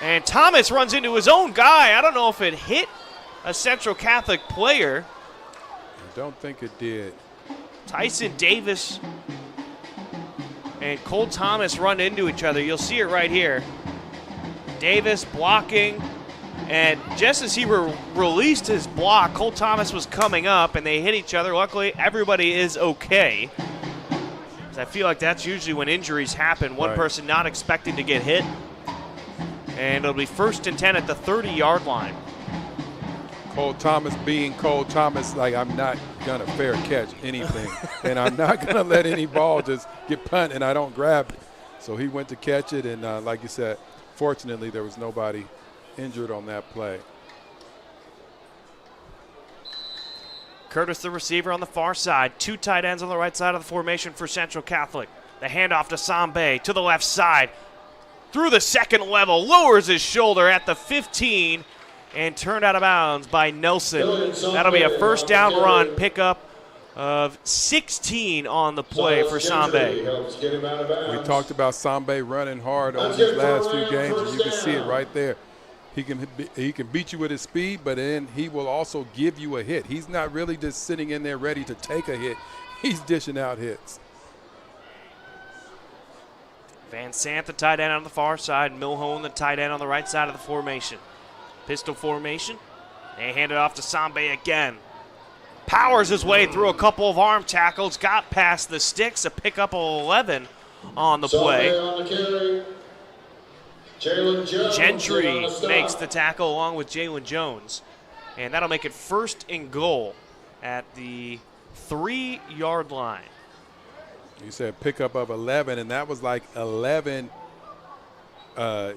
And Thomas runs into his own guy. I don't know if it hit a Central Catholic player. I don't think it did. Tyson Davis and Cole Thomas run into each other. You'll see it right here. Davis blocking, and just as he released his block, Cole Thomas was coming up, and they hit each other. Luckily, everybody is okay. I feel like that's usually when injuries happen. One person not expecting to get hit. And it'll be 1st and 10 at the 30-yard line. Cole Thomas being Cole Thomas, like, I'm not going to fair catch anything. And I'm not going to let any ball just get punted and I don't grab it. So he went to catch it, and like you said, fortunately there was nobody injured on that play. Curtis, the receiver, on the far side. 2 tight ends on the right side of the formation for Central Catholic. The handoff to Sambe to the left side. Through the second level, lowers his shoulder at the 15 and turned out of bounds by Nelson. That'll be a 1st down run, pickup of 16 on the play for Sambe. We talked about Sambe running hard over these last few games, and you can see it right there. He can beat you with his speed, but then he will also give you a hit. He's not really just sitting in there ready to take a hit. He's dishing out hits. Van Sant, the tight end on the far side. Milhone, the tight end on the right side of the formation. Pistol formation. They hand it off to Sambe again. Powers his way through a couple of arm tackles. Got past the sticks. A pickup of 11 on the play. On the carry. Gentry makes the tackle along with Jalen Jones. And that'll make it 1st and goal at the 3-yard line. You said pickup of 11, and that was like 11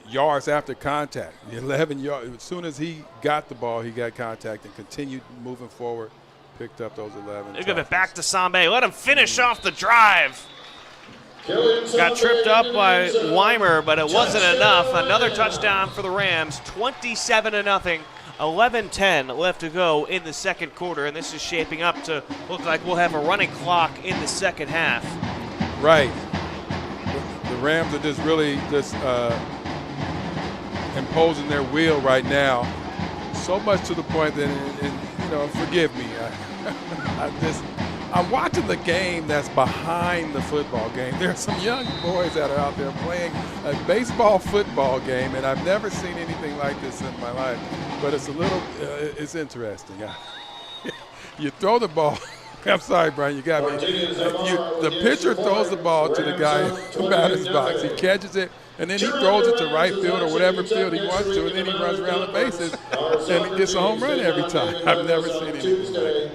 yards after contact. 11 yards. As soon as he got the ball, he got contact and continued moving forward, picked up those 11. They give it back to Sambe. Let him finish off the drive. Got tripped up by Weimer, but it wasn't enough. Another touchdown for the Rams, 27-0. 11-10 left to go in the second quarter, and this is shaping up to look like we'll have a running clock in the second half. Right. The Rams are just really imposing their will right now, so much to the point that, and forgive me, I'm watching the game that's behind the football game. There are some young boys that are out there playing a baseball football game, and I've never seen anything like this in my life. But it's it's interesting. You throw the ball. I'm sorry, Brian, you got me. The pitcher throws the ball to the guy in the batter's box. He catches it, and then he throws it to right field or whatever field he wants to, and then he runs around the bases, and he gets a home run every time. I've never seen anything like that.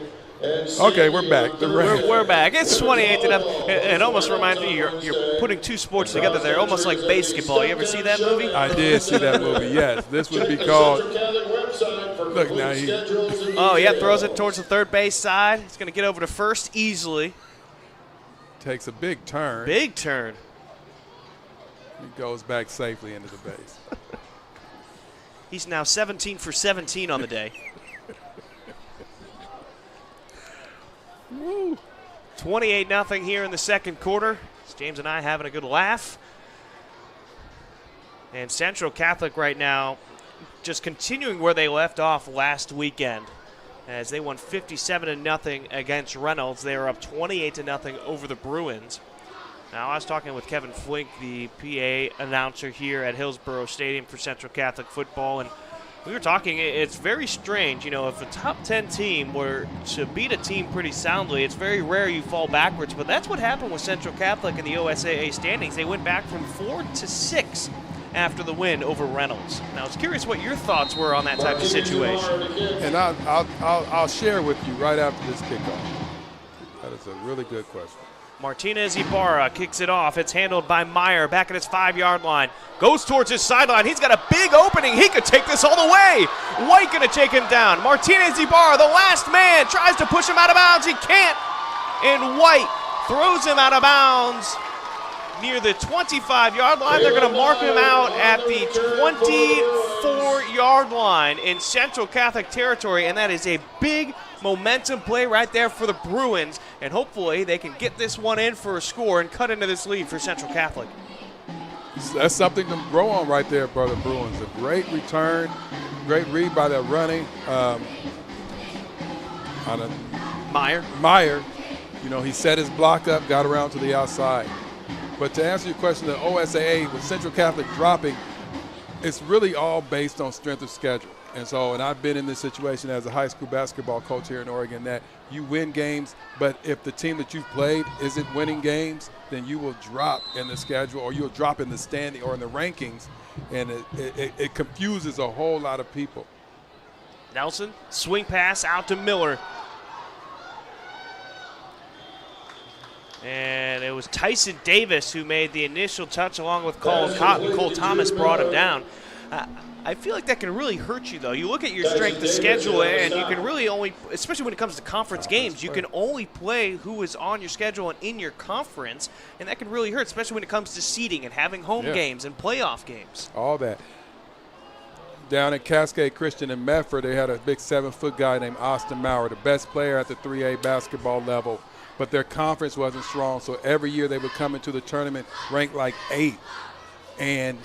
Okay, we're back. We're back. It's 28-0. It almost reminds me you're putting two sports together there, almost like basketball. You ever see that movie? I did see that movie. Yes, this would be called. Look now, throws it towards the third base side. He's going to get over to first easily. Takes a big turn. Big turn. He goes back safely into the base. He's now 17 for 17 on the day. 28-0 here in the second quarter. James and I having a good laugh. And Central Catholic right now just continuing where they left off last weekend as they won 57-0 against Reynolds. They are up 28-0 over the Bruins. Now, I was talking with Kevin Flink, the PA announcer here at Hillsborough Stadium for Central Catholic football, and we were talking, it's very strange, if a top 10 team were to beat a team pretty soundly, it's very rare you fall backwards, but that's what happened with Central Catholic in the OSAA standings. They went back from 4 to 6 after the win over Reynolds. Now, I was curious what your thoughts were on that type of situation. And I'll share with you right after this kickoff. That is a really good question. Martinez Ibarra kicks it off. It's handled by Meyer back at his 5-yard line. Goes towards his sideline. He's got a big opening. He could take this all the way. White going to take him down. Martinez Ibarra, the last man, tries to push him out of bounds. He can't. And White throws him out of bounds near the 25-yard line. They're going to mark him out at the 24-yard line in Central Catholic territory, and that is a big momentum play right there for the Bruins, and hopefully they can get this one in for a score and cut into this lead for Central Catholic. That's something to grow on right there, brother Bruins. A great return, great read by that running. Meyer, he set his block up, got around to the outside. But to answer your question, the OSAA with Central Catholic dropping, it's really all based on strength of schedule. And I've been in this situation as a high school basketball coach here in Oregon that you win games, but if the team that you've played isn't winning games, then you will drop in the schedule or you'll drop in the standing or in the rankings, and it confuses a whole lot of people. Nelson, swing pass out to Miller. And it was Tyson Davis who made the initial touch along with Colin Cotton. Cole Thomas brought him down. I feel like that can really hurt you, though. You look at your strength of schedule, and you can really only, especially when it comes to conference games, you can only play who is on your schedule and in your conference, and that can really hurt, especially when it comes to seeding and having home games and playoff games. All that. Down at Cascade Christian in Medford, they had a big 7-foot guy named Austin Maurer, the best player at the 3A basketball level, but their conference wasn't strong, so every year they would come into the tournament ranked like 8. And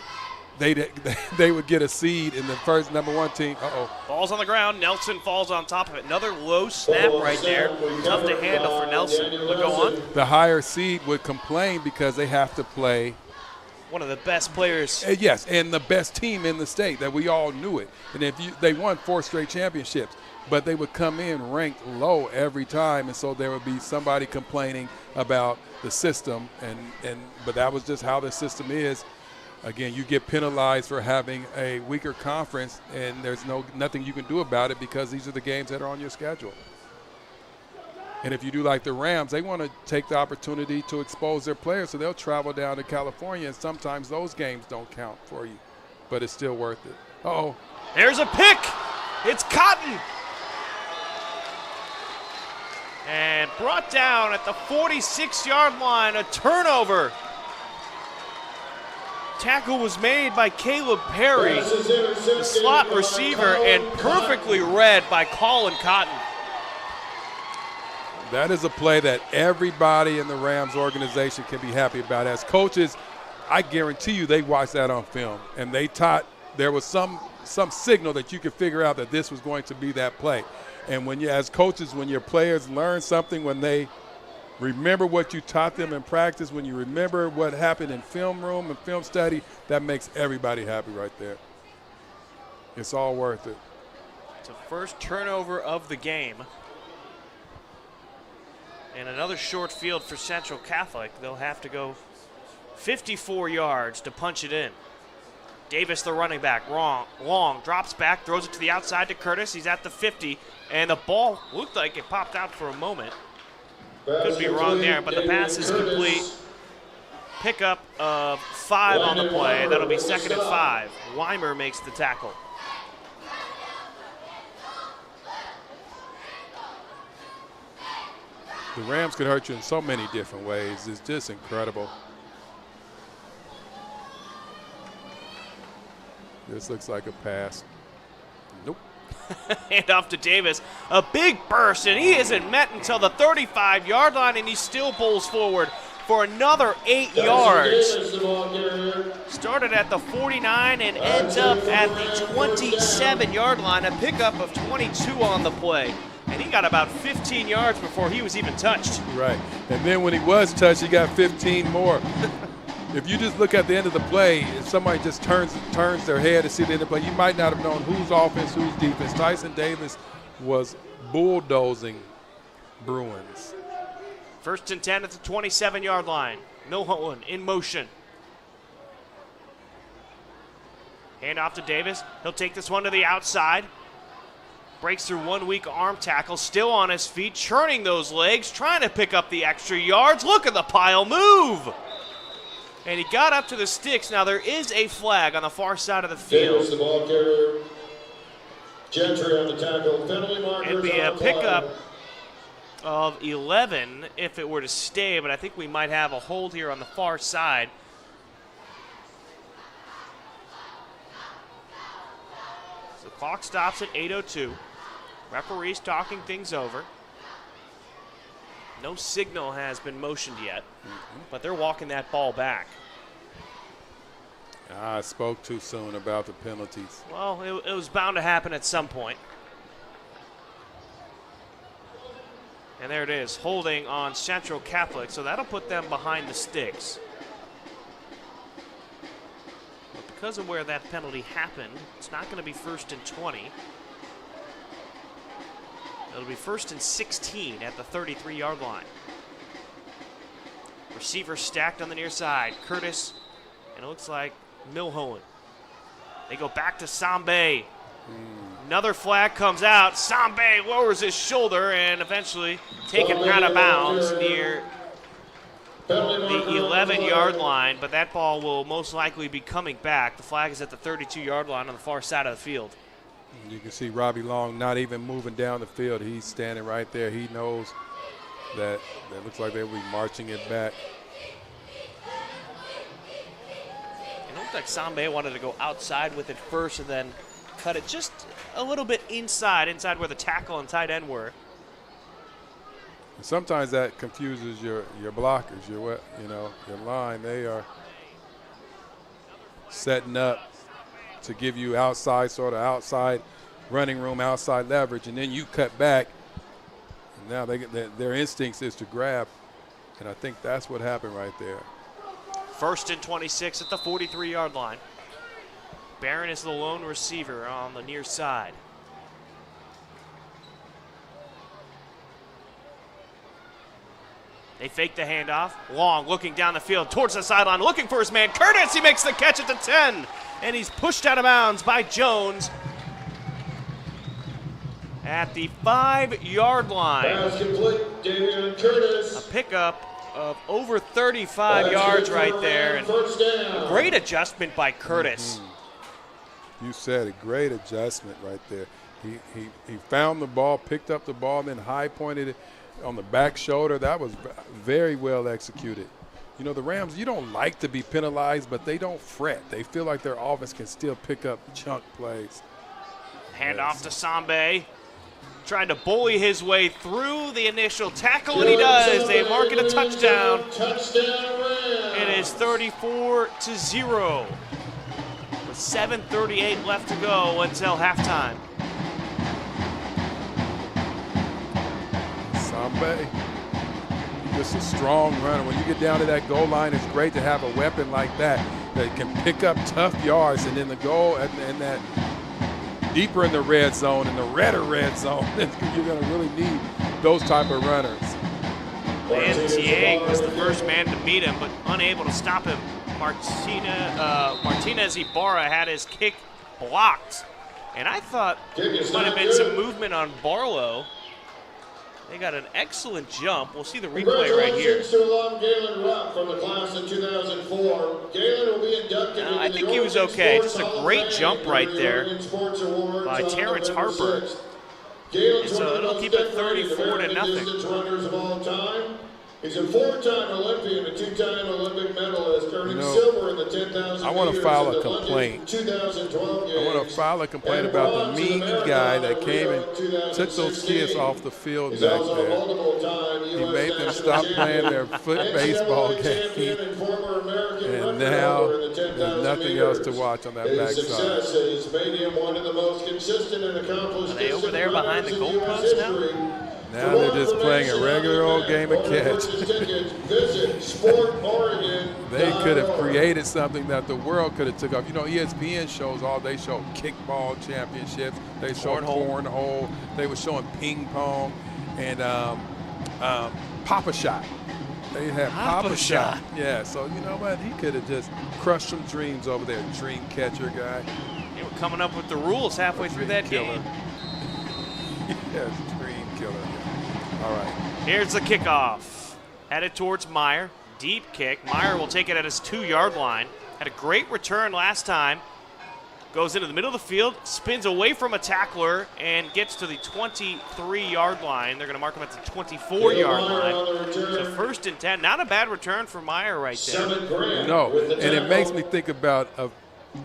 they would get a seed in the first number 1 team. Ball's on the ground. Nelson falls on top of it. Another low snap right there. Tough to handle for Nelson. But go on. The higher seed would complain because they have to play one of the best players. Yes, and the best team in the state that we all knew it. And they won 4 straight championships, but they would come in ranked low every time, and so there would be somebody complaining about the system, but that was just how the system is. Again, you get penalized for having a weaker conference, and there's nothing you can do about it because these are the games that are on your schedule. And if you do like the Rams, they want to take the opportunity to expose their players, so they'll travel down to California, and sometimes those games don't count for you, but it's still worth it. Uh-oh. There's a pick. It's Cotton. And brought down at the 46-yard line, a turnover. Tackle was made by Caleb Perry, the slot receiver, and perfectly read by Colin Cotton. That is a play that everybody in the Rams organization can be happy about. As coaches, I guarantee you they watched that on film, and there was some signal that you could figure out that this was going to be that play. And as coaches, when your players learn something, when they remember what you taught them in practice, when you remember what happened in film room and film study, that makes everybody happy right there. It's all worth it. It's the first turnover of the game. And another short field for Central Catholic. They'll have to go 54 yards to punch it in. Davis, the running back, long, drops back, throws it to the outside to Curtis. He's at the 50, and the ball looked like it popped out for a moment. Could be wrong there, but the pass is complete. Pickup of 5 on the play. That'll be 2nd and 5. Weimer makes the tackle. The Rams could hurt you in so many different ways. It's just incredible. This looks like a pass. Nope. Hand off to Davis. A big burst, and he isn't met until the 35-yard line, and he still pulls forward for another 8 yards. Started at the 49 and ends up at the 27-yard line. A pickup of 22 on the play. And he got about 15 yards before he was even touched. Right. And then when he was touched, he got 15 more. If you just look at the end of the play, if somebody just turns their head to see the end of the play, you might not have known who's offense, who's defense. Tyson Davis was bulldozing Bruins. 1st and 10 at the 27-yard line. Milholen in motion. Hand off to Davis. He'll take this one to the outside. Breaks through 1 weak arm tackle, still on his feet, churning those legs, trying to pick up the extra yards. Look at the pile move. And he got up to the sticks. Now there is a flag on the far side of the field. Davis, the ball carrier. Gentry on the tackle. Penalty markers. It'd be a pickup of 11 if it were to stay, but I think we might have a hold here on the far side. So the clock stops at 8:02. Referee's talking things over. No signal has been motioned yet, but they're walking that ball back. I spoke too soon about the penalties. Well, it was bound to happen at some point. And there it is, holding on Central Catholic, so that'll put them behind the sticks. But because of where that penalty happened, it's not going to be 1st and 20. It'll be 1st and 16 at the 33-yard line. Receiver stacked on the near side. Curtis, and it looks like Milholen. They go back to Sambe. Another flag comes out. Sambe lowers his shoulder and eventually taken out of bounds near the 11-yard line, but that ball will most likely be coming back. The flag is at the 32-yard line on the far side of the field. You can see Robbie Long not even moving down the field. He's standing right there. He knows that looks like they'll be marching it back. It looked like Sambe wanted to go outside with it first and then cut it just a little bit inside where the tackle and tight end were. And sometimes that confuses your blockers, your line. They are setting up to give you outside running room, outside leverage, and then you cut back. And now their instincts is to grab, and I think that's what happened right there. 1st and 26 at the 43-yard line. Barron is the lone receiver on the near side. They fake the handoff. Long looking down the field towards the sideline, looking for his man Curtis. He makes the catch at the 10, and he's pushed out of bounds by Jones at the 5-yard line. Pass complete, Damian Curtis. A pickup of over 35 yards right there. And First down. a great adjustment by Curtis. You said a great adjustment right there. He found the ball, picked up the ball, and then high pointed it on the back shoulder. That was very well executed. You know, the Rams, you don't like to be penalized, but they don't fret. They feel like their offense can still pick up chunk plays. Handoff to Sambe. Trying to bully his way through the initial tackle, and he does. They mark it a touchdown. Touchdown Rams. It is 34-0. With 7:38 left to go until halftime. Sambe, just a strong runner. When you get down to that goal line, it's great to have a weapon like that can pick up tough yards, and then the goal and that deeper in the red zone, in the redder red zone, you're going to really need those type of runners. Van Tieng was the first man to meet him, but unable to stop him. Martinez Ibarra had his kick blocked, and I thought there might have been some movement on Barlow. They got an excellent jump. We'll see the replay right here. Congratulations to alum Galen Rupp from the class of 2004. Galen will be inducted into I think he was okay. Just a great jump right there by Terrence Harper. And so it'll keep it 34-0. Runners of all time. He's a 4-time Olympian, a 2-time Olympic medalist, earning silver in the 10,000 I want to file a complaint. 2012 I want to file a complaint about the mean guy that came and took those kids off the field back there. He made them stop playing their foot baseball game, and now there's nothing else to watch on that backside. Are they over there behind the goalpost now? Now they're just playing a regular old game of catch. They could have created something that the world could have took off. You know, ESPN shows they show kickball championships. They show cornhole. They were showing ping pong and Papa Shot. They had Papa Shot. Yeah, so you know what? He could have just crushed some dreams over there. Dream catcher guy. They were coming up with the rules halfway through that game. Yes, dream killer. All right. Here's the kickoff. Headed towards Meyer. Deep kick. Meyer will take it at his 2-yard line. Had a great return last time. Goes into the middle of the field, spins away from a tackler, and gets to the 23-yard line. They're going to mark him at the 24-yard line. So 1st and 10. Not a bad return for Meyer right there. No, and it makes me think about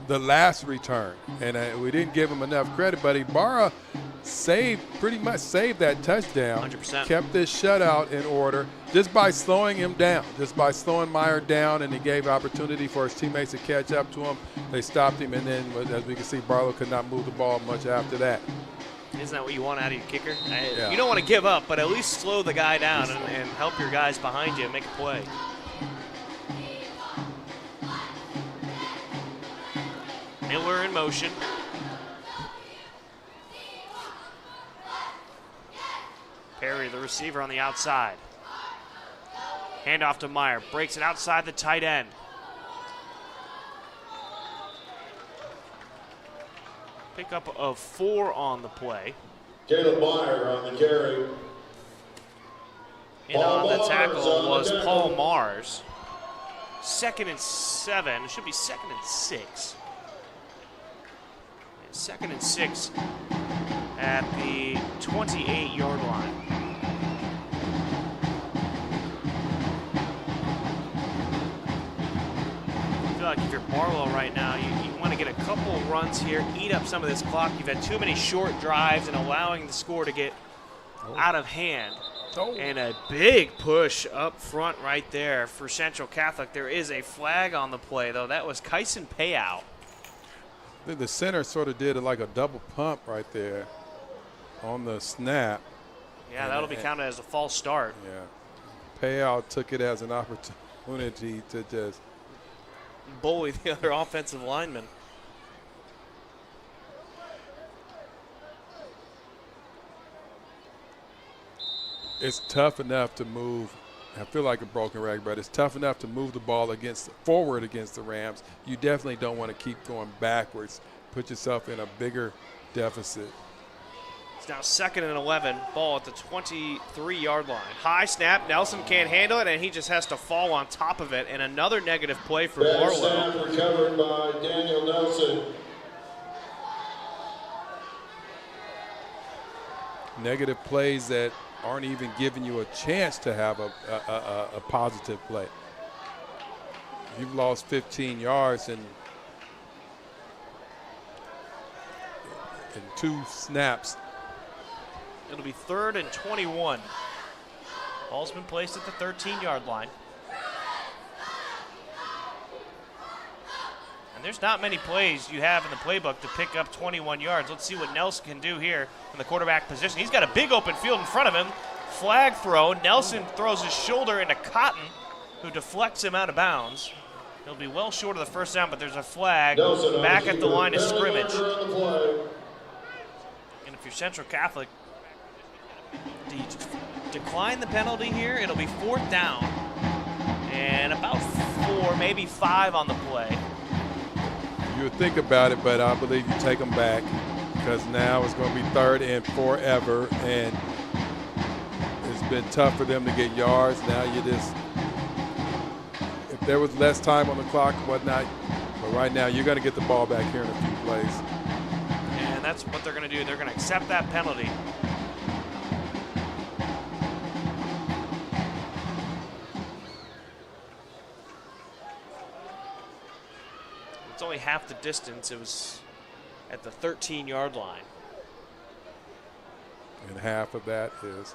the last return. And we didn't give him enough credit, but Ibarra pretty much saved that touchdown. 100%. Kept this shutout in order just by slowing him down, just by slowing Meyer down, and he gave opportunity for his teammates to catch up to him. They stopped him, and then, as we can see, Barlow could not move the ball much after that. Isn't that what you want out of your kicker? Yeah. You don't want to give up, but at least slow the guy down and help your guys behind you make a play. Miller in motion. Perry, the receiver, on the outside. Handoff to Meyer. Breaks it outside the tight end. Pickup of 4 on the play. Caleb Meyer on the carry. And on the tackle was Paul Mars. 2nd and 7. It should be 2nd and 6. 2nd and 6 at the 28-yard line. I feel like if you're Barlow right now, you want to get a couple runs here, eat up some of this clock. You've had too many short drives and allowing the score to get out of hand. Oh. And a big push up front right there for Central Catholic. There is a flag on the play, though. That was Kyson Payout. The center sort of did like a double pump right there on the snap. Yeah, that'll be counted as a false start. Yeah. Payout took it as an opportunity to just bully the other offensive lineman. It's tough enough to move. I feel like a broken record, but it's tough enough to move the ball forward against the Rams. You definitely don't want to keep going backwards. Put yourself in a bigger deficit. It's now 2nd and 11. Ball at the 23-yard line. High snap. Nelson can't handle it, and he just has to fall on top of it. And another negative play for Bad Barlow. snap recovered by Daniel Nelson. Negative plays that aren't even giving you a chance to have a positive play. You've lost 15 yards in 2 snaps. It'll be 3rd and 21. Ball's been placed at the 13-yard line. And there's not many plays you have in the playbook to pick up 21 yards. Let's see what Nelson can do here in the quarterback position. He's got a big open field in front of him. Flag throw. Nelson throws his shoulder into Cotton, who deflects him out of bounds. He'll be well short of the first down, but there's a flag back at the line of scrimmage. And if you're Central Catholic, do you decline the penalty here? It'll be 4th down and about 4, maybe 5 on the play. You would think about it, but I believe you take them back because now it's going to be 3rd and forever, and it's been tough for them to get yards. Now you just, if there was less time on the clock and whatnot, but right now you're going to get the ball back here in a few plays. And that's what they're going to do. They're going to accept that penalty. It's only half the distance. It was at the 13-yard line. And half of that is.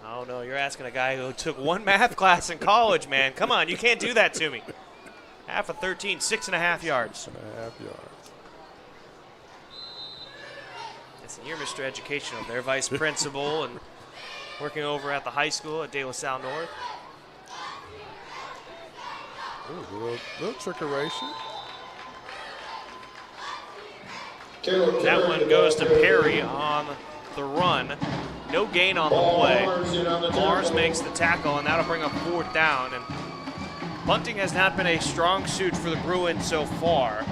Oh, no, you're asking a guy who took 1 math class in college, man. Come on, you can't do that to me. Half of 13, 6.5 yards. 6.5 yards. Listen, you're Mr. Educational there, vice principal, and working over at the high school at De La Salle North. Ooh, a little trickeration. That one goes to Perry on the run. No gain on the play. Mars makes the tackle, and that'll bring up 4th down. And punting has not been a strong suit for the Bruins so far.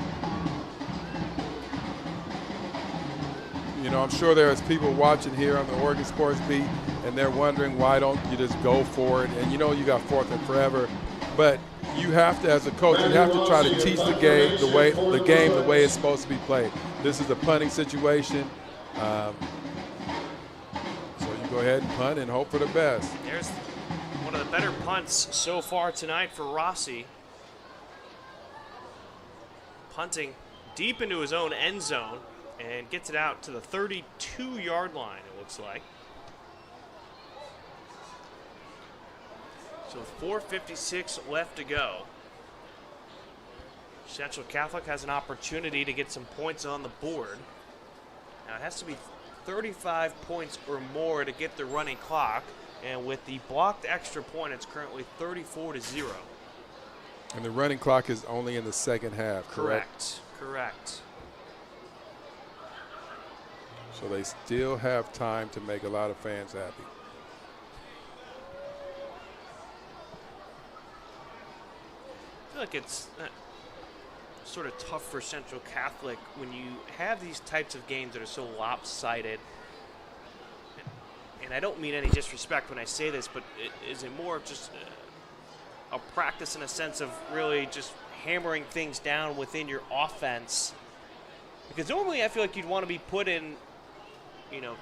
You know, I'm sure there's people watching here on the Oregon Sports Beat, and they're wondering why don't you just go for it? And you know you got 4th and forever, but you have to, as a coach, you have to try to teach the game the way it's supposed to be played. This is a punting situation, so you go ahead and punt and hope for the best. There's one of the better punts so far tonight for Rossi. Punting deep into his own end zone and gets it out to the 32-yard line, it looks like. So 4:56 left to go. Central Catholic has an opportunity to get some points on the board. Now it has to be 35 points or more to get the running clock, and with the blocked extra point, it's currently 34-0. And the running clock is only in the second half, correct? Correct. So they still have time to make a lot of fans happy. I feel like it's sort of tough for Central Catholic when you have these types of games that are so lopsided. And I don't mean any disrespect when I say this, but is it more of just a practice in a sense of really just hammering things down within your offense? Because normally I feel like you'd want to be put in, you know,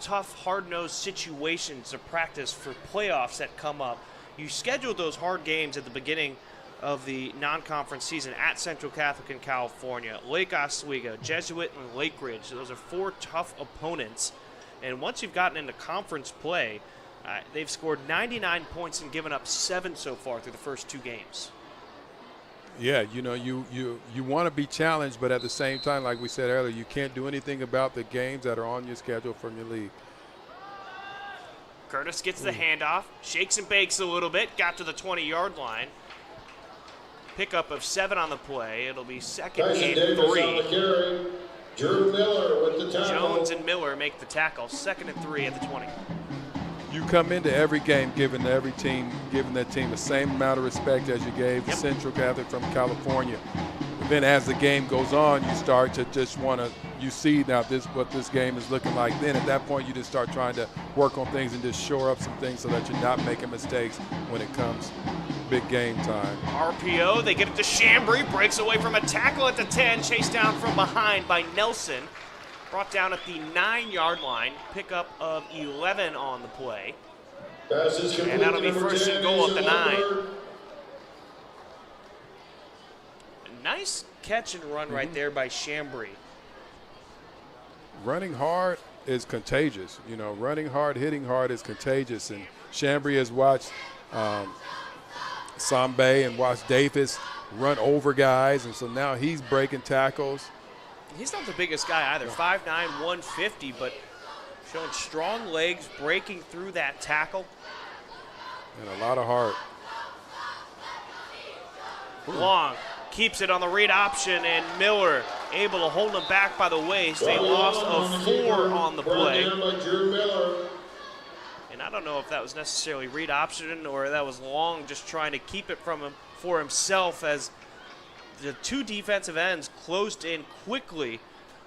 tough, hard-nosed situations of practice for playoffs that come up. You scheduled those hard games at the beginning of the non-conference season at Central Catholic in California, Lake Oswego, Jesuit, and Lake Ridge. Those are 4 tough opponents. And once you've gotten into conference play, they've scored 99 points and given up 7 so far through the first 2 games. Yeah, you know, you want to be challenged, but at the same time, like we said earlier, you can't do anything about the games that are on your schedule from your league. Curtis gets the handoff, shakes and bakes a little bit, got to the 20-yard line. Pickup of 7 on the play. It'll be second and 3. Drew Miller with the tackle. Jones and Miller make the tackle. Second and 3 at the 20. You come into every game giving that team the same amount of respect as you gave Central Catholic from California. And then as the game goes on, you start to just want to, you see now what this game is looking like. Then at that point, you just start trying to work on things and just shore up some things so that you're not making mistakes when it comes big game time. RPO, they get it to Chambry, breaks away from a tackle at the 10, chased down from behind by Nelson. Brought down at the 9-yard line, pickup of 11 on the play. And that'll be first and goal at the 9. A nice catch and run right there by Chambry. Running hard is contagious. You know, running hard, hitting hard is contagious. And Chambry has watched Sambe and watched Davis run over guys, and so now he's breaking tackles. He's not the biggest guy either, 5'9", 150, but showing strong legs, breaking through that tackle. And a lot of heart. Long keeps it on the read option, and Miller able to hold him back by the waist. A loss of 4 on the play. And I don't know if that was necessarily read option or that was Long just trying to keep it from him for himself, as the 2 defensive ends closed in quickly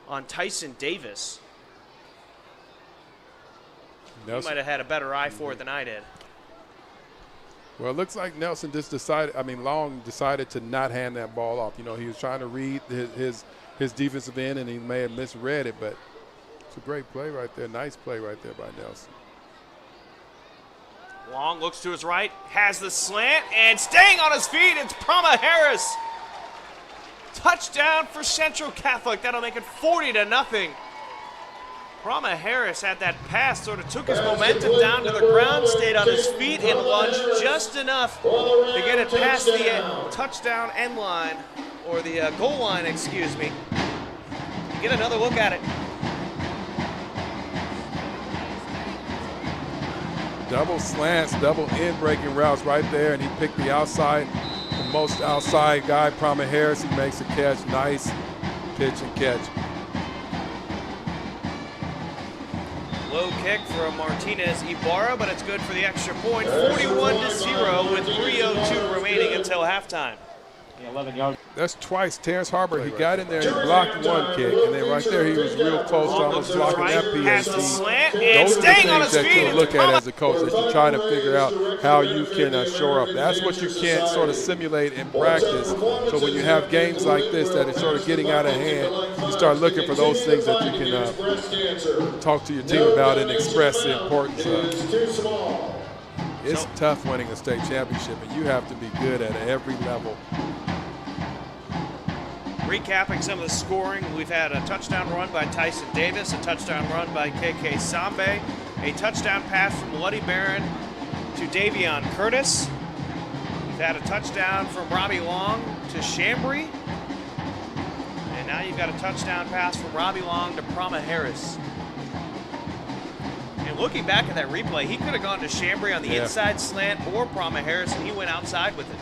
on Tyson Davis. Nelson. He might have had a better eye for it than I did. Well, it looks like Nelson just Long decided to not hand that ball off. You know, he was trying to read his defensive end, and he may have misread it, but it's a great play right there. Nice play right there by Nelson. Long looks to his right, has the slant, and staying on his feet, it's Prama Harris. Touchdown for Central Catholic. That'll make it 40-0. Prama Harris had that pass, sort of took his momentum down to the ground, stayed on his feet, and lunged just enough to get it past the touchdown end line, or the goal line, excuse me. Get another look at it. Double slants, double in breaking routes right there, and he picked the outside, the most outside guy, Prama Harris. He makes a catch. Nice pitch and catch. Low kick from Martinez Ibarra, but it's good for the extra point. 41-0 with 3:02 remaining until halftime. 11 yards. That's twice. Terrence Harper, he got in there and he blocked one kick, and then right there he was real close to almost blocking that Has the PAT. slant, and Those are the staying on things his that feet. you look at as a coach, as you're trying to figure out how you can shore up. That's what you can't sort of simulate in practice. So when you have games like this that are sort of getting out of hand, you start looking for those things that you can talk to your team about and express the importance of. It's tough winning a state championship, and you have to be good at every level. Recapping some of the scoring, we've had a touchdown run by Tyson Davis, a touchdown run by KK Sambe, a touchdown pass from Luddy Barron to Davion Curtis. We've had a touchdown from Robbie Long to Chambry. And now you've got a touchdown pass from Robbie Long to Prama Harris. And looking back at that replay, he could have gone to Chambry on the inside slant or Prama Harris, and he went outside with it.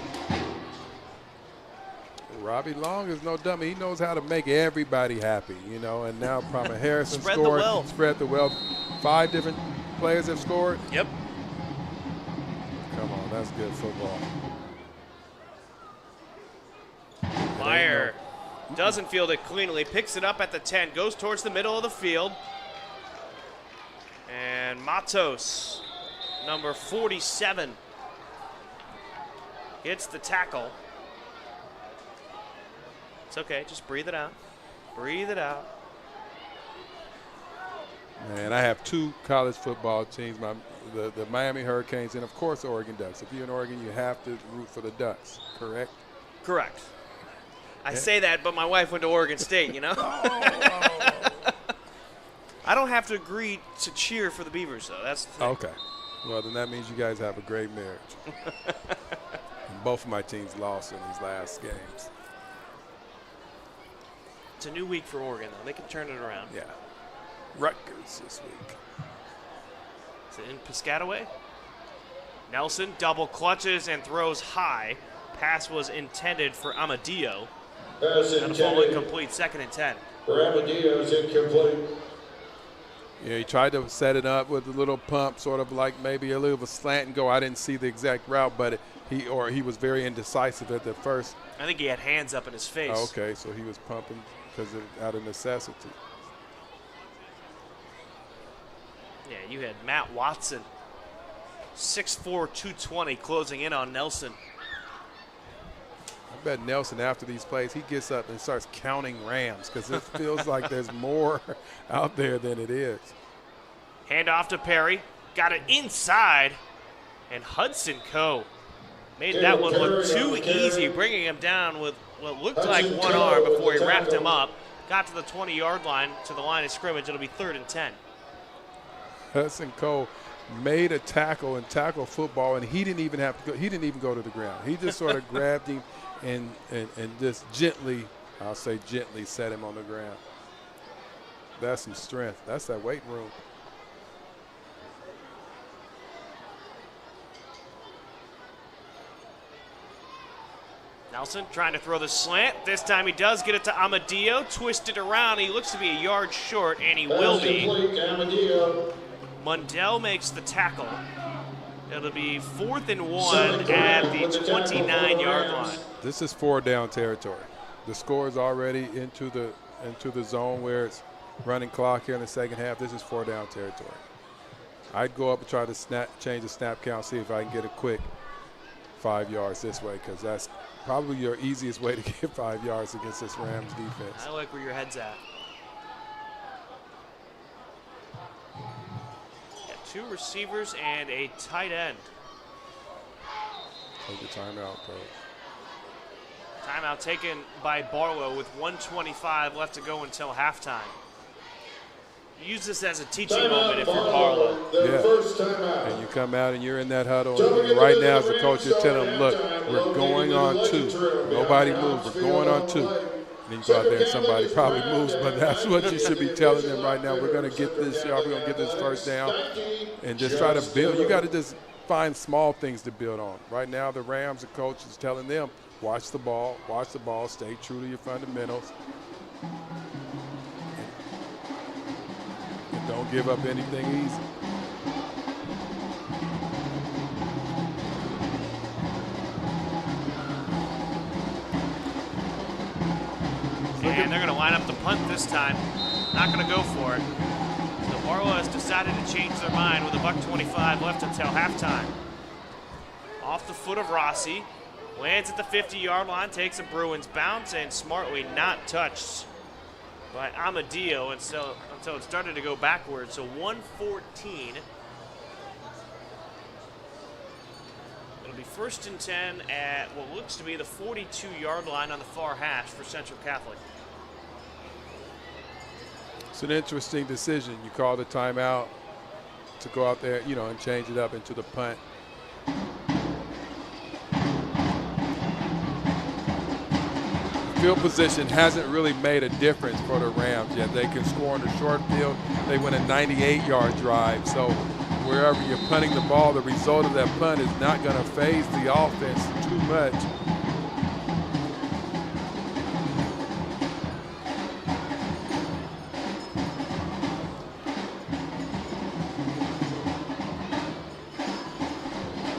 Robbie Long is no dummy. He knows how to make everybody happy, you know. And now Prama Harrison Spread scored. the wealth. Spread the wealth. 5 different players have scored. Yep. Come on, that's good football. Meyer doesn't field it cleanly, picks it up at the 10, goes towards the middle of the field. And Matos, number 47, gets the tackle. It's okay, just breathe it out. Breathe it out. Man, I have 2 college football teams, the Miami Hurricanes and, of course, the Oregon Ducks. If you're in Oregon, you have to root for the Ducks, correct? Correct. I say that, but my wife went to Oregon State, you know? I don't have to agree to cheer for the Beavers, though. That's the thing. Okay. Well, then that means you guys have a great marriage. And both of my teams lost in these last games. It's a new week for Oregon, though. They can turn it around. Yeah. Rutgers this week. Is it in Piscataway? Nelson double clutches and throws high. Pass was intended for Amadio. Pass And a full intended incomplete, 2nd and 10. for Amadeo's incomplete. Yeah, he tried to set it up with a little pump, sort of like maybe a little of a slant and go. I didn't see the exact route, but he was very indecisive at the first. I think he had hands up in his face. Oh, okay, so he was pumping out of necessity. Yeah, you had Matt Watson, 6'4", 220, closing in on Nelson. I bet Nelson, after these plays, he gets up and starts counting Rams because it feels like there's more out there than it is. Hand off to Perry. Got it inside. And Hudson Coe made that one look too easy, bringing him down with what looked like one arm before he wrapped him up. Got to the 20-yard line, to the line of scrimmage. It'll be 3rd and 10. Hudson Coe made a tackle in tackle football, and he didn't even have to go. He didn't even go to the ground. He just sort of grabbed him and just gently, I'll say gently, set him on the ground. That's some strength. That's that weight room. Nelson trying to throw the slant. This time he does get it to Amadio. Twisted around. He looks to be a yard short, and he will be. Amadio. Mundell makes the tackle. It'll be 4th and 1 at the 29-yard line. This is 4-down territory. The score is already into the zone where it's running clock here in the second half. This is 4-down territory. I'd go up and try to change the snap count, see if I can get a quick 5 yards this way, because that's probably your easiest way to get 5 yards against this Rams defense. I like where your head's at. Got 2 receivers and a tight end. Take the timeout, coach. Timeout taken by Barlow with 1:25 left to go until halftime. Use this as a teaching moment if you're Barlow. Yeah. First timeout. And you come out and you're in that huddle. And right now, as the coach is telling them, look, we're going on 2. Nobody moves. We're going on 2. And then you go out there and somebody probably moves, but that's what you should be telling them right now. We're going to get this, we're going to get this first down and just try to build. You got to just find small things to build on. Right now, the Rams, the coach is telling them, watch the ball, stay true to your fundamentals. And don't give up anything easy. And they're going to line up the punt this time. Not going to go for it. So Barlow has decided to change their mind with $1:25 left until halftime. Off the foot of Rossi. Lands at the 50-yard line, takes a Bruins bounce, and smartly not touched by Amadio until it started to go backwards. So 1:14. It'll be 1st and 10 at what looks to be the 42-yard line on the far hash for Central Catholic. It's an interesting decision. You call the timeout to go out there, and change it up into the punt. Field position hasn't really made a difference for the Rams yet. They can score on the short field. They win a 98-yard drive. So wherever you're punting the ball, the result of that punt is not going to phase the offense too much.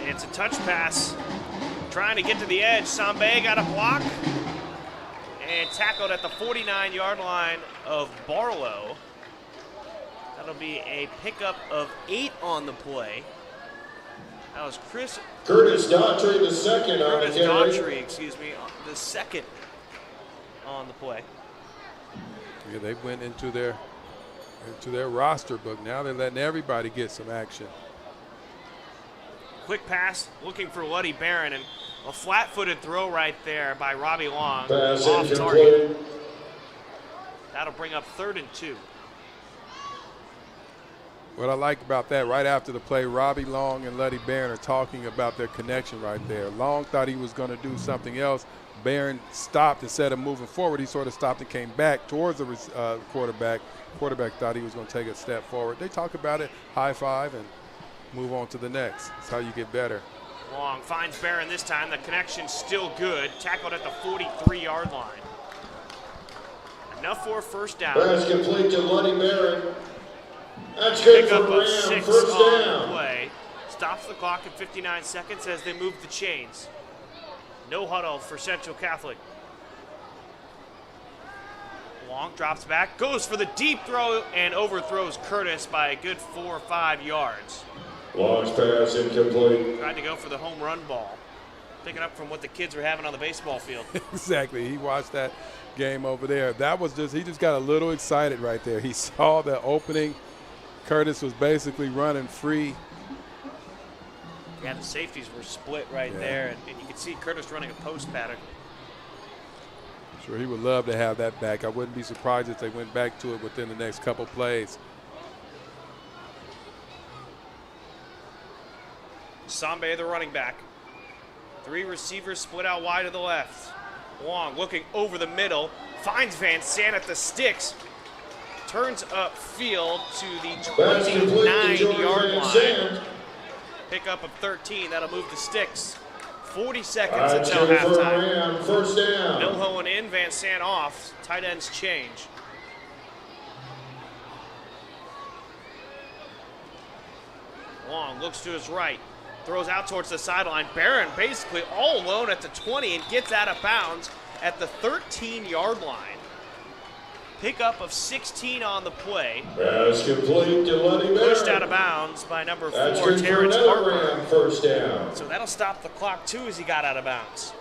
It's a touch pass. Trying to get to the edge. Sambe got a block. And tackled at the 49-yard line of Barlow. That'll be a pickup of 8 on the play. That was Curtis Daughtry, the second on the carry. the second on the play. Yeah, they went into their roster book. Now they're letting everybody get some action. Quick pass, looking for Luddy Barron, and a flat-footed throw right there by Robbie Long. Pass off incomplete. target. That'll bring up 3rd and 2. What I like about that, right after the play, Robbie Long and Luddy Barron are talking about their connection right there. Long thought he was going to do something else. Barron stopped instead of moving forward. He sort of stopped and came back towards the quarterback. Quarterback thought he was going to take a step forward. They talk about it, high five, and move on to the next. That's how you get better. Long finds Barron this time. The connection's still good. Tackled at the 43-yard line. Enough for a first down. Pass complete to Luddy Barron. That's good Pick for up of Ram. 6 First on down. the play. Stops the clock at 59 seconds as they move the chains. No huddle for Central Catholic. Long drops back, goes for the deep throw, and overthrows Curtis by a good 4 or 5 yards. Long's pass incomplete. Tried to go for the home run ball. Picking up from what the kids were having on the baseball field. Exactly. He watched that game over there. That was just, he just got a little excited right there. He saw the opening. Curtis was basically running free. Yeah, the safeties were split right there, and you could see Curtis running a post pattern. Sure, he would love to have that back. I wouldn't be surprised if they went back to it within the next couple plays. Sambe, the running back. 3 receivers split out wide to the left. Long looking over the middle, finds Van Sant at the sticks, turns upfield to the 29-yard line. Pickup of 13, that'll move the sticks. 40 seconds until halftime. First down. Milhoen in, Van Sant off. Tight ends change. Long looks to his right. Throws out towards the sideline. Barron basically all alone at the 20 and gets out of bounds at the 13-yard line. Pickup of 16 on the play. Pass complete to Luddy Barron. Pushed out of bounds by number 4, That's good for Terrence another Harper. Ram. First down. So that'll stop the clock too as he got out of bounds.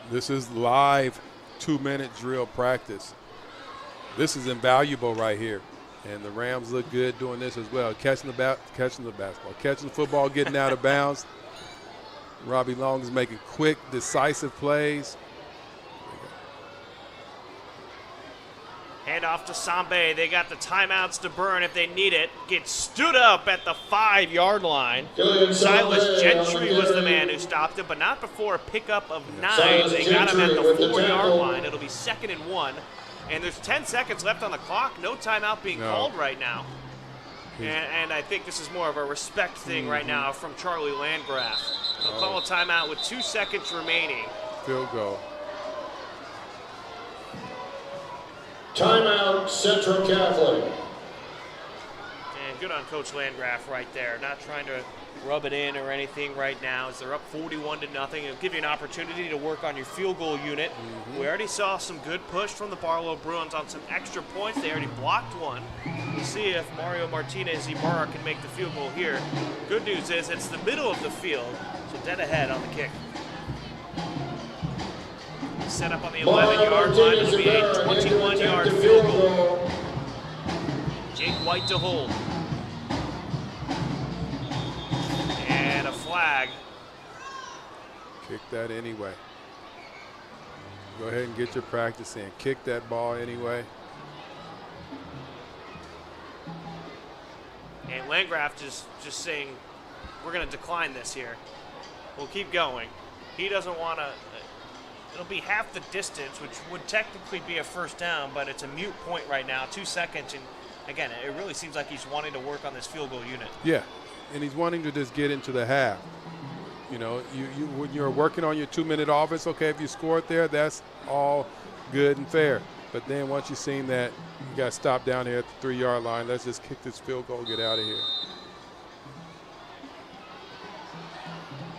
This is live 2-minute drill practice. This is invaluable right here. And the Rams look good doing this as well. Catching the basketball, catching the football, getting out of bounds. Robbie Long is making quick, decisive plays. Hand off to Sambe. They got the timeouts to burn if they need it. Gets stood up at the 5-yard line. Silas Gentry was the man who stopped it, but not before a pickup of 9. They got him at the 4-yard line. It'll be 2nd and 1. And there's 10 seconds left on the clock. No timeout being called right now. And I think this is more of a respect thing right now from Charlie Landgraf. They'll call a timeout with 2 seconds remaining. Field goal. Timeout, Central Catholic. And good on Coach Landgraf right there. Not trying to rub it in or anything right now as they're up 41-0. It'll give you an opportunity to work on your field goal unit. We already saw some good push from the Barlow Bruins on some extra points. They already blocked one. We'll see if Mario Martinez Ibarra can make the field goal here. Good news is it's the middle of the field, so dead ahead on the kick. Set up on the 11-yard line. It'll be a 21-yard field goal. Jake White to hold. And a flag. Kick that anyway. Go ahead and get your practice in. Kick that ball anyway. And Landgraf just saying, we're going to decline this here. We'll keep going. He doesn't want to. It'll be half the distance, which would technically be a first down, but it's a mute point right now, 2 seconds. And again, it really seems like he's wanting to work on this field goal unit. Yeah, and he's wanting to just get into the half. You know, when you're working on your 2-minute offense, okay, if you score it there, that's all good and fair. But then once you've seen that, you got to stop down here at the 3-yard line. Let's just kick this field goal, get out of here.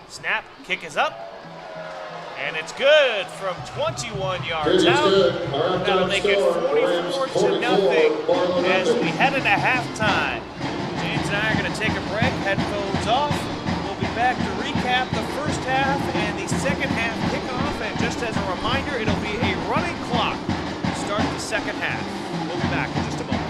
Snap, kick is up. And it's good from 21 yards out. That'll make it 44-0 as we head into halftime. James and I are going to take a break, headphones off. We'll be back to recap the first half and the second half kickoff. And just as a reminder, it'll be a running clock to start the second half. We'll be back in just a moment.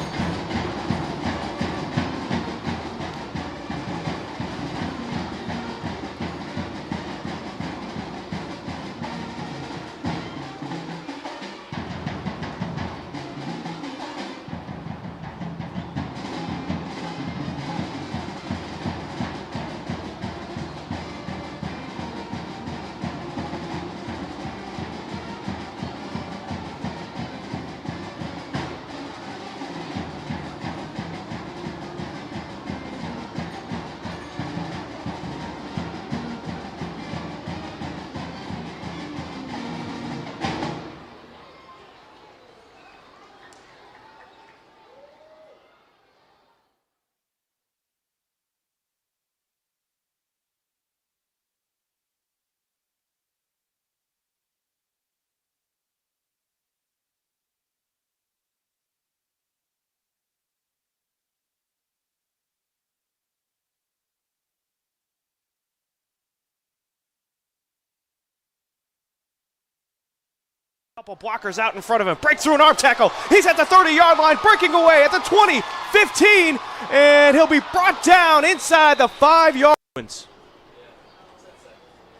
Couple blockers out in front of him. Breaks through an arm tackle. He's at the 30-yard line, breaking away at the 20, 15, and he'll be brought down inside the 5-yard line.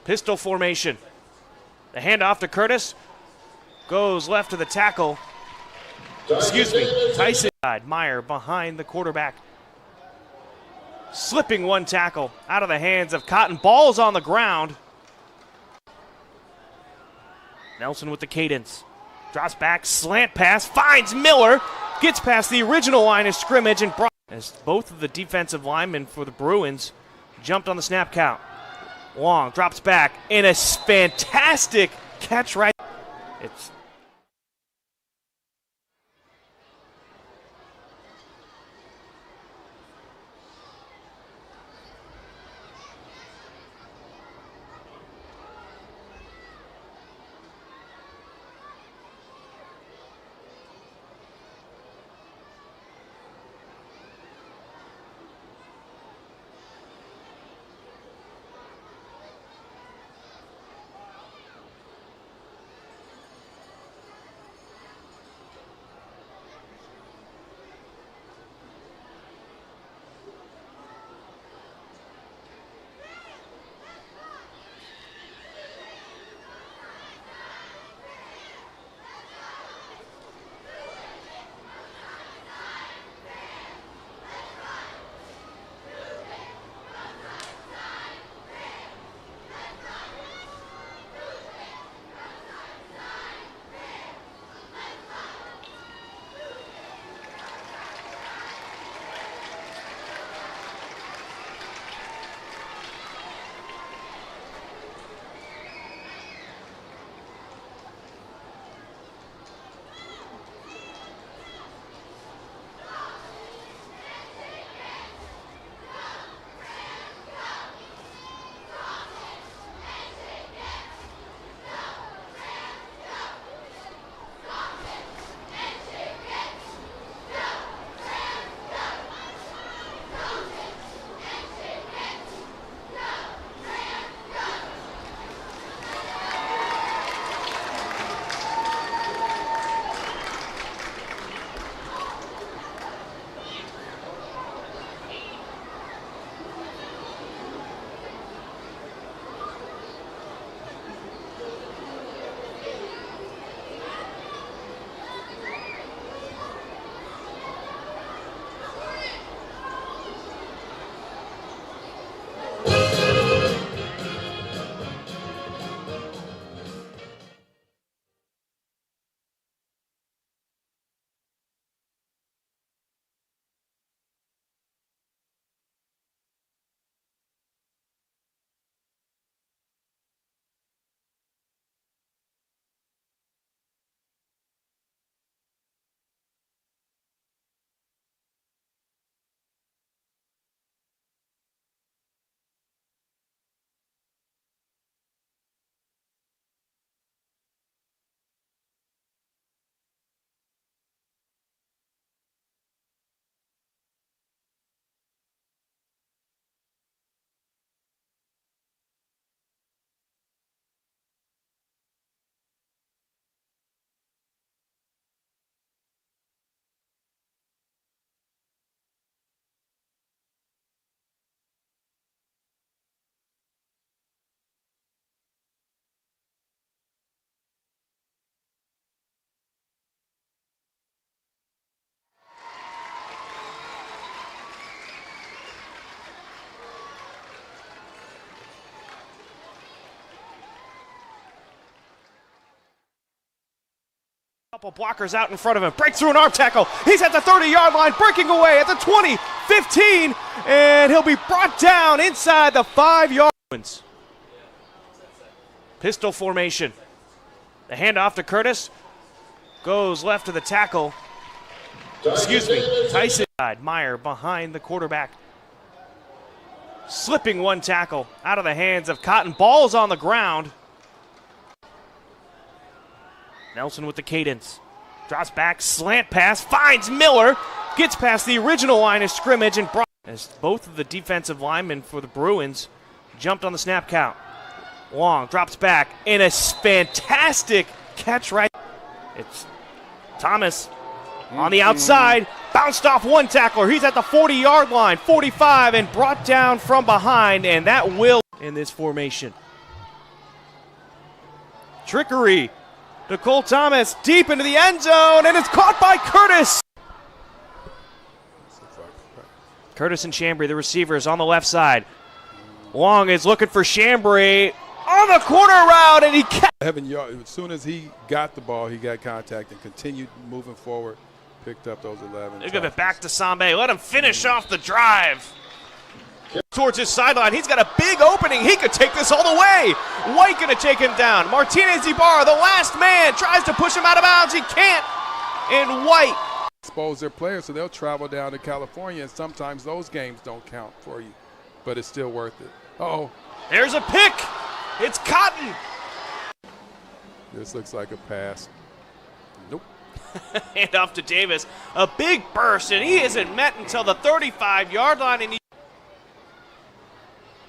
Pistol formation. The handoff to Curtis. Goes left to the tackle. Tyson. Meyer behind the quarterback. Slipping one tackle out of the hands of Cotton. Ball's on the ground. Nelson with the cadence. Drops back, slant pass, finds Miller. Gets past the original line of scrimmage, and Bryan, as both of the defensive linemen for the Bruins jumped on the snap count. Long drops back, and a fantastic catch right. It's couple blockers out in front of him. Breaks through an arm tackle. He's at the 30-yard line, breaking away at the 20, 15, and he'll be brought down inside the 5-yard line. Pistol formation. The handoff to Curtis. Goes left to the tackle. Tyson. Meyer behind the quarterback. Slipping one tackle out of the hands of Cotton. Ball's on the ground. Nelson with the cadence. Drops back, slant pass, finds Miller. Gets past the original line of scrimmage, and Bryan, as both of the defensive linemen for the Bruins jumped on the snap count. Long drops back, and a fantastic catch right. It's Thomas on the outside, bounced off one tackler. He's at the 40-yard line, 45, and brought down from behind, and that will in this formation. Trickery to Cole Thomas, deep into the end zone, and it's caught by Curtis. Curtis and Chambry, the receivers on the left side. Long is looking for Chambry on the corner route, and he kept. As soon as he got the ball, he got contact and continued moving forward, picked up those 11. They give it back to Sambe. Let him finish off the drive. Towards his sideline. He's got a big opening. He could take this all the way. White going to take him down. Martinez Ibarra, the last man, tries to push him out of bounds. He can't. And White. Expose their players, so they'll travel down to California, and sometimes those games don't count for you, but it's still worth it. Uh-oh. There's a pick. It's Cotton. This looks like a pass. Nope. Hand off to Davis. A big burst, and he isn't met until the 35-yard line. And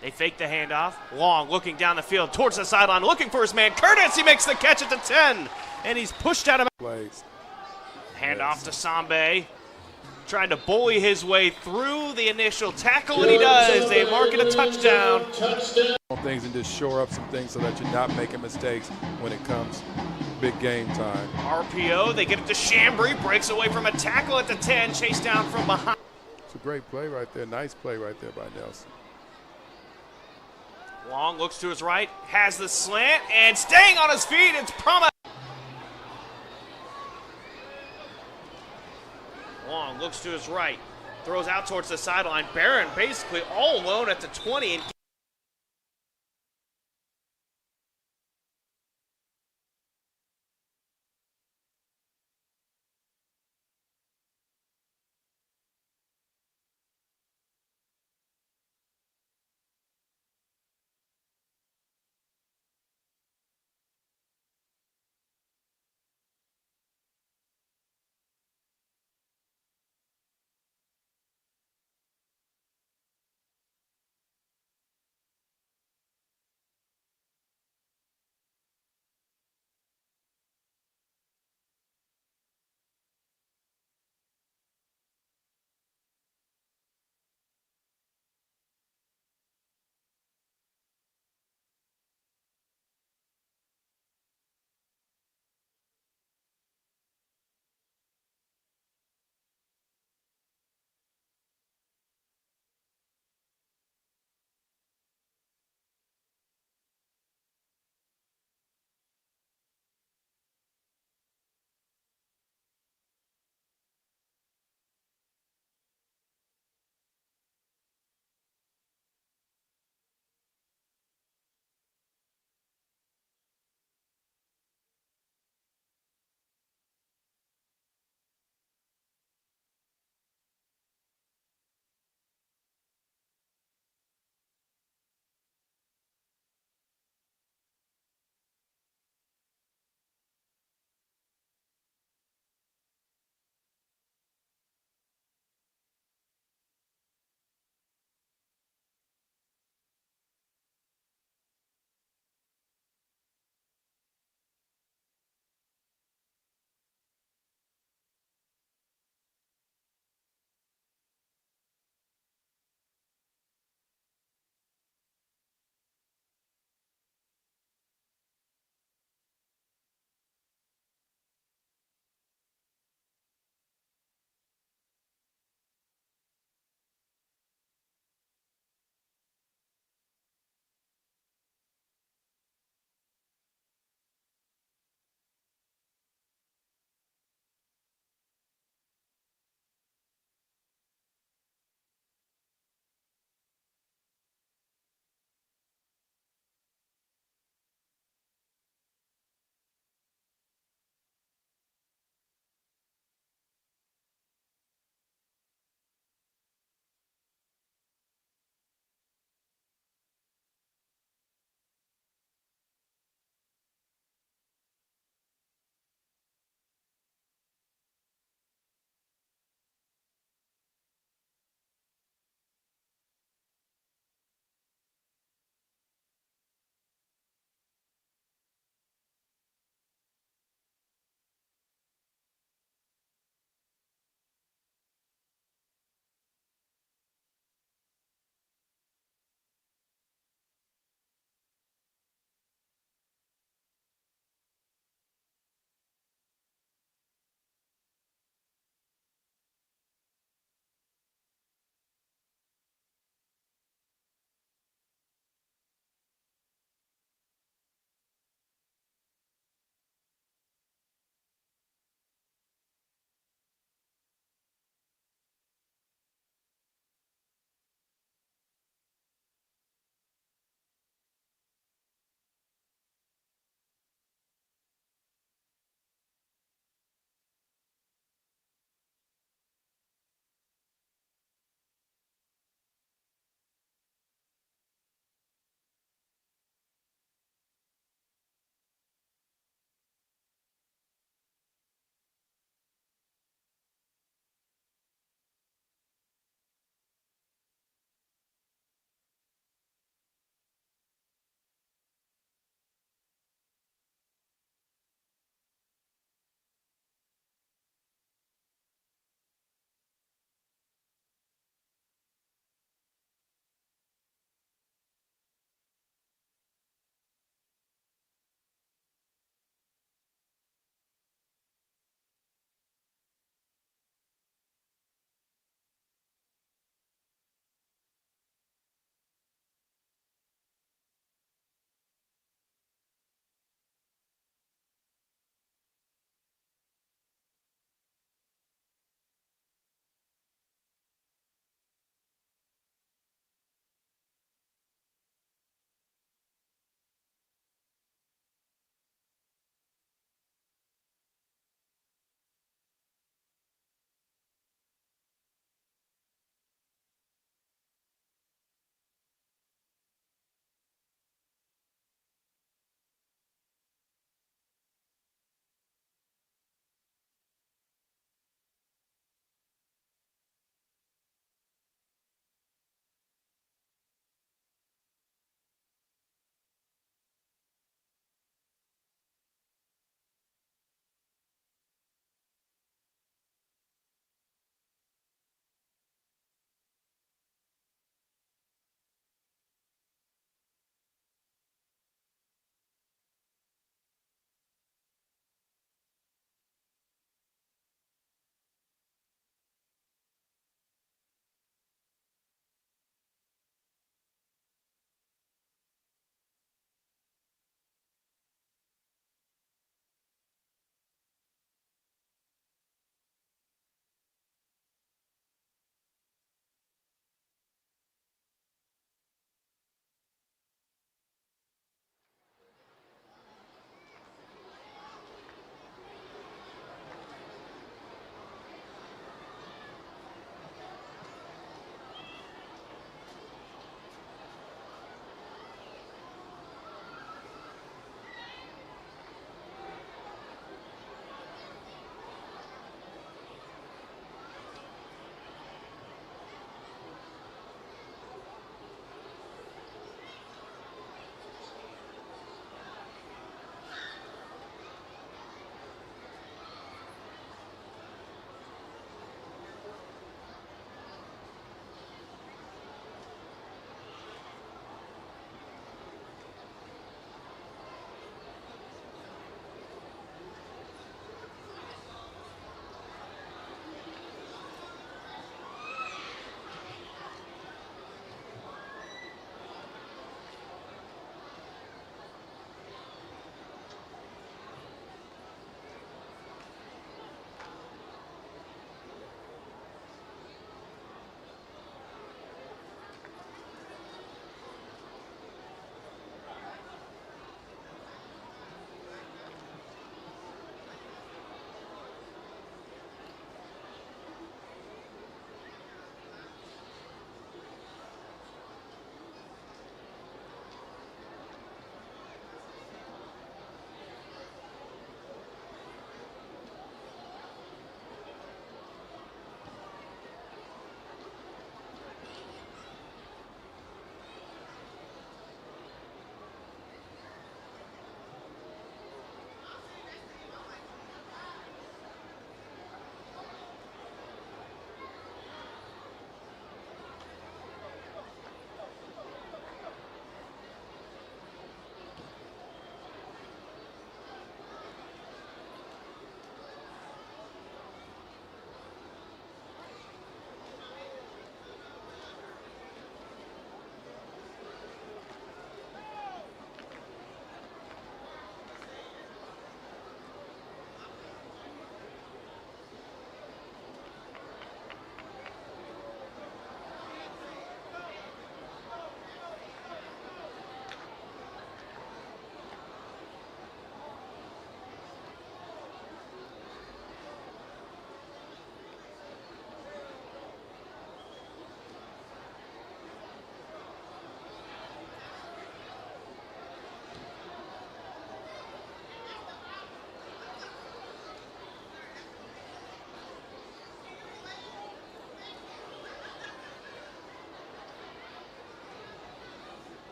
they fake the handoff. Long looking down the field towards the sideline, looking for his man Curtis. He makes the catch at the 10, and he's pushed out of plays. Hand off to Sambe. Trying to bully his way through the initial tackle, and he does. They mark it a touchdown. Things and just shore up some things so that you're not making mistakes when it comes big game time. RPO, they get it to Chambry, breaks away from a tackle at the 10, chased down from behind. It's a great play right there. Nice play right there by Nelson. Long looks to his right, has the slant, and staying on his feet, it's Promise. Long looks to his right, throws out towards the sideline. Barron basically all alone at the 20. And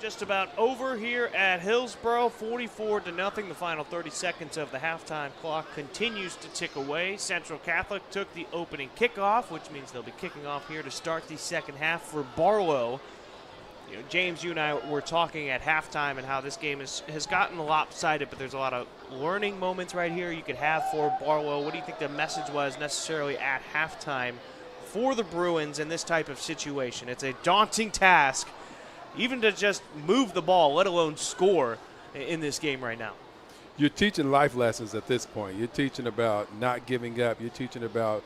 just about over here at Hillsboro, 44-0. The final 30 seconds of the halftime clock continues to tick away. Central Catholic took the opening kickoff, which means they'll be kicking off here to start the second half for Barlow. You know, James, you and I were talking at halftime and how this game has gotten lopsided, but there's a lot of learning moments right here you could have for Barlow. What do you think the message was necessarily at halftime for the Bruins in this type of situation? It's a daunting task, even to just move the ball, let alone score in this game right now. You're teaching life lessons at this point. You're teaching about not giving up. You're teaching about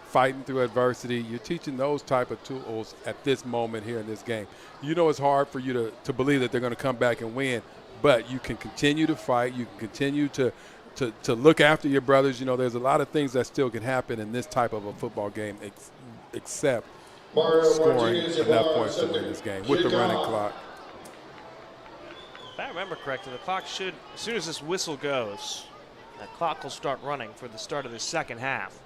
fighting through adversity. You're teaching those type of tools at this moment here in this game. You know it's hard for you to believe that they're going to come back and win, but you can continue to fight. You can continue to look after your brothers. You know, there's a lot of things that still can happen in this type of a football game except scoring enough points to win this game with the running clock. If I remember correctly, the clock should, as soon as this whistle goes, that clock will start running for the start of the second half.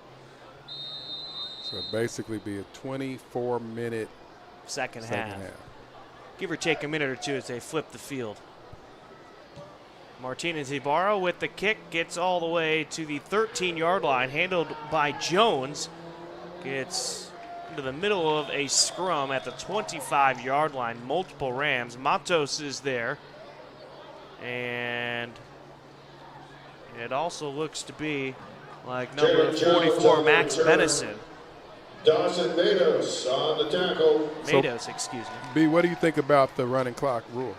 So basically be a 24-minute second half. Give or take a minute or two as they flip the field. Martinez Ibarra with the kick, gets all the way to the 13-yard line, handled by Jones. Gets into the middle of a scrum at the 25-yard line. Multiple Rams. Matos is there. And it also looks to be like number 44, Max Benison. Dawson Matos on the tackle. Matos, excuse me. B, what do you think about the running clock rule?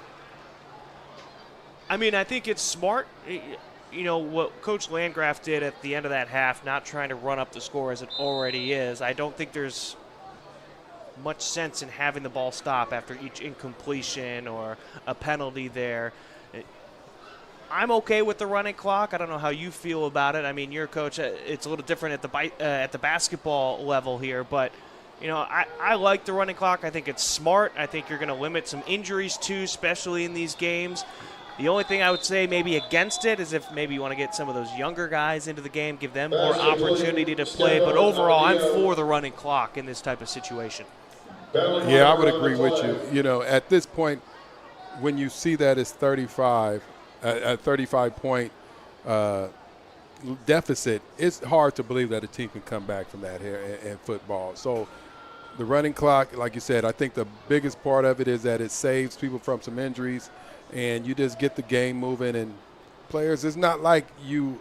I mean, I think it's smart. You know, what Coach Landgraf did at the end of that half, not trying to run up the score as it already is. I don't think there's much sense in having the ball stop after each incompletion or a penalty there. I'm okay with the running clock. I don't know how you feel about it. I mean, you're a coach. It's a little different at the basketball level here, but you know, I like the running clock. I think it's smart. I think you're going to limit some injuries too, especially in these games. The only thing I would say maybe against it is if maybe you want to get some of those younger guys into the game, give them more opportunity to play. But overall, I'm for the running clock in this type of situation. Yeah, I would agree with you. You know, at this point, when you see that it's 35, a 35-point deficit, it's hard to believe that a team can come back from that here in football. So the running clock, like you said, I think the biggest part of it is that it saves people from some injuries, and you just get the game moving. And players, it's not like you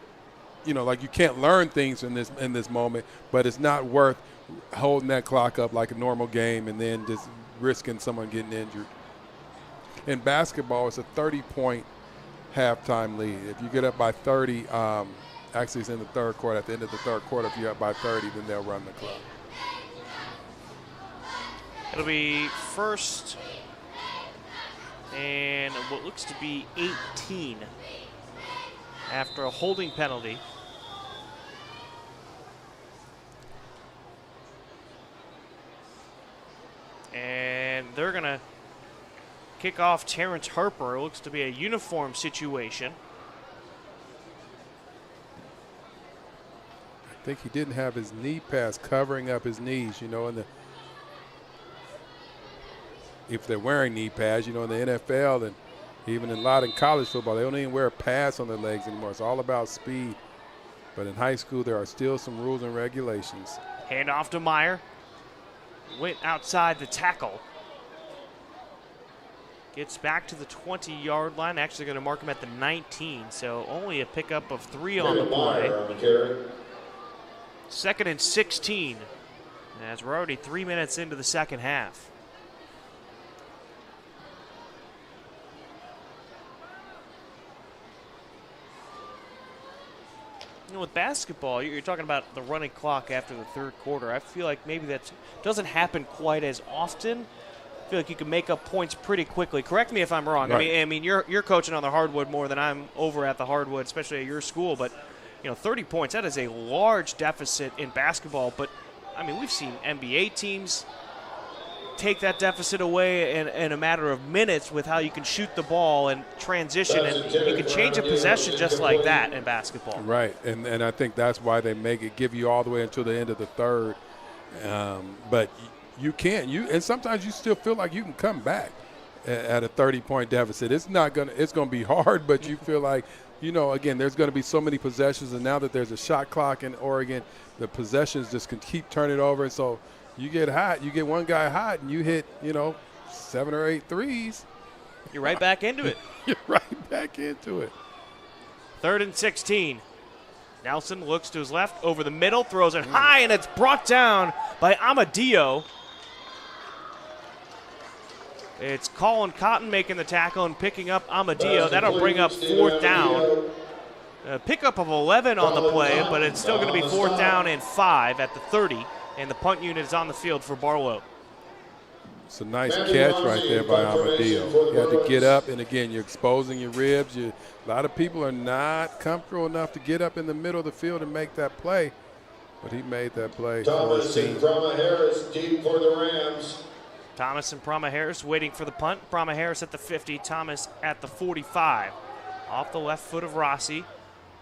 can't learn things in this moment, but it's not worth holding that clock up like a normal game and then just risking someone getting injured. In basketball, it's a 30-point halftime lead. If you get up by 30, actually it's in the third quarter. At the end of the third quarter, if you're up by 30, then they'll run the clock. It'll be first and what looks to be 18 after a holding penalty. And they're going to kick off Terrence Harper. It looks to be a uniform situation. I think he didn't have his knee pads covering up his knees, you know, if they're wearing knee pads, you know, in the NFL and even a lot in college football, they don't even wear pads on their legs anymore. It's all about speed. But in high school, there are still some rules and regulations. Hand off to Meyer. Went outside the tackle. Gets back to the 20-yard line. Actually going to mark him at the 19, so only a pickup of 3 on the play. Second and 16, as we're already 3 minutes into the second half. You know, with basketball, you're talking about the running clock after the third quarter. I feel like maybe that doesn't happen quite as often. I feel like you can make up points pretty quickly. Correct me if I'm wrong. Right. I mean, you're coaching on the hardwood more than I'm over at the hardwood, especially at your school. But you know, 30 points, that is a large deficit in basketball. But I mean, we've seen NBA teams take that deficit away in a matter of minutes with how you can shoot the ball and transition, and you can change a possession just like that in basketball. Right, and I think that's why they give you all the way until the end of the third. But you can't. And sometimes you still feel like you can come back. at a 30-point deficit. It's going to be hard, but you feel like, again, there's going to be so many possessions, and now that there's a shot clock in Oregon, the possessions just can keep turning over. And so you get hot, you get one guy hot, and you hit, 7 or 8 threes. You're right back into it. You're right back into it. 3rd and 16. Nelson looks to his left, over the middle, throws it high, and it's brought down by Amadio. It's Colin Cotton making the tackle and picking up Amadio. That'll bring up 4th down. A pickup of 11 on the play, but it's still going to be 4th down and 5 at the 30, and the punt unit is on the field for Barlow. It's a nice catch right there by Amadio. You had to get up, and again, you're exposing your ribs. A lot of people are not comfortable enough to get up in the middle of the field and make that play, but he made that play. Thomas and Brahma Harris deep for the Rams. Thomas and Brahma Harris waiting for the punt. Brahma Harris at the 50, Thomas at the 45. Off the left foot of Rossi.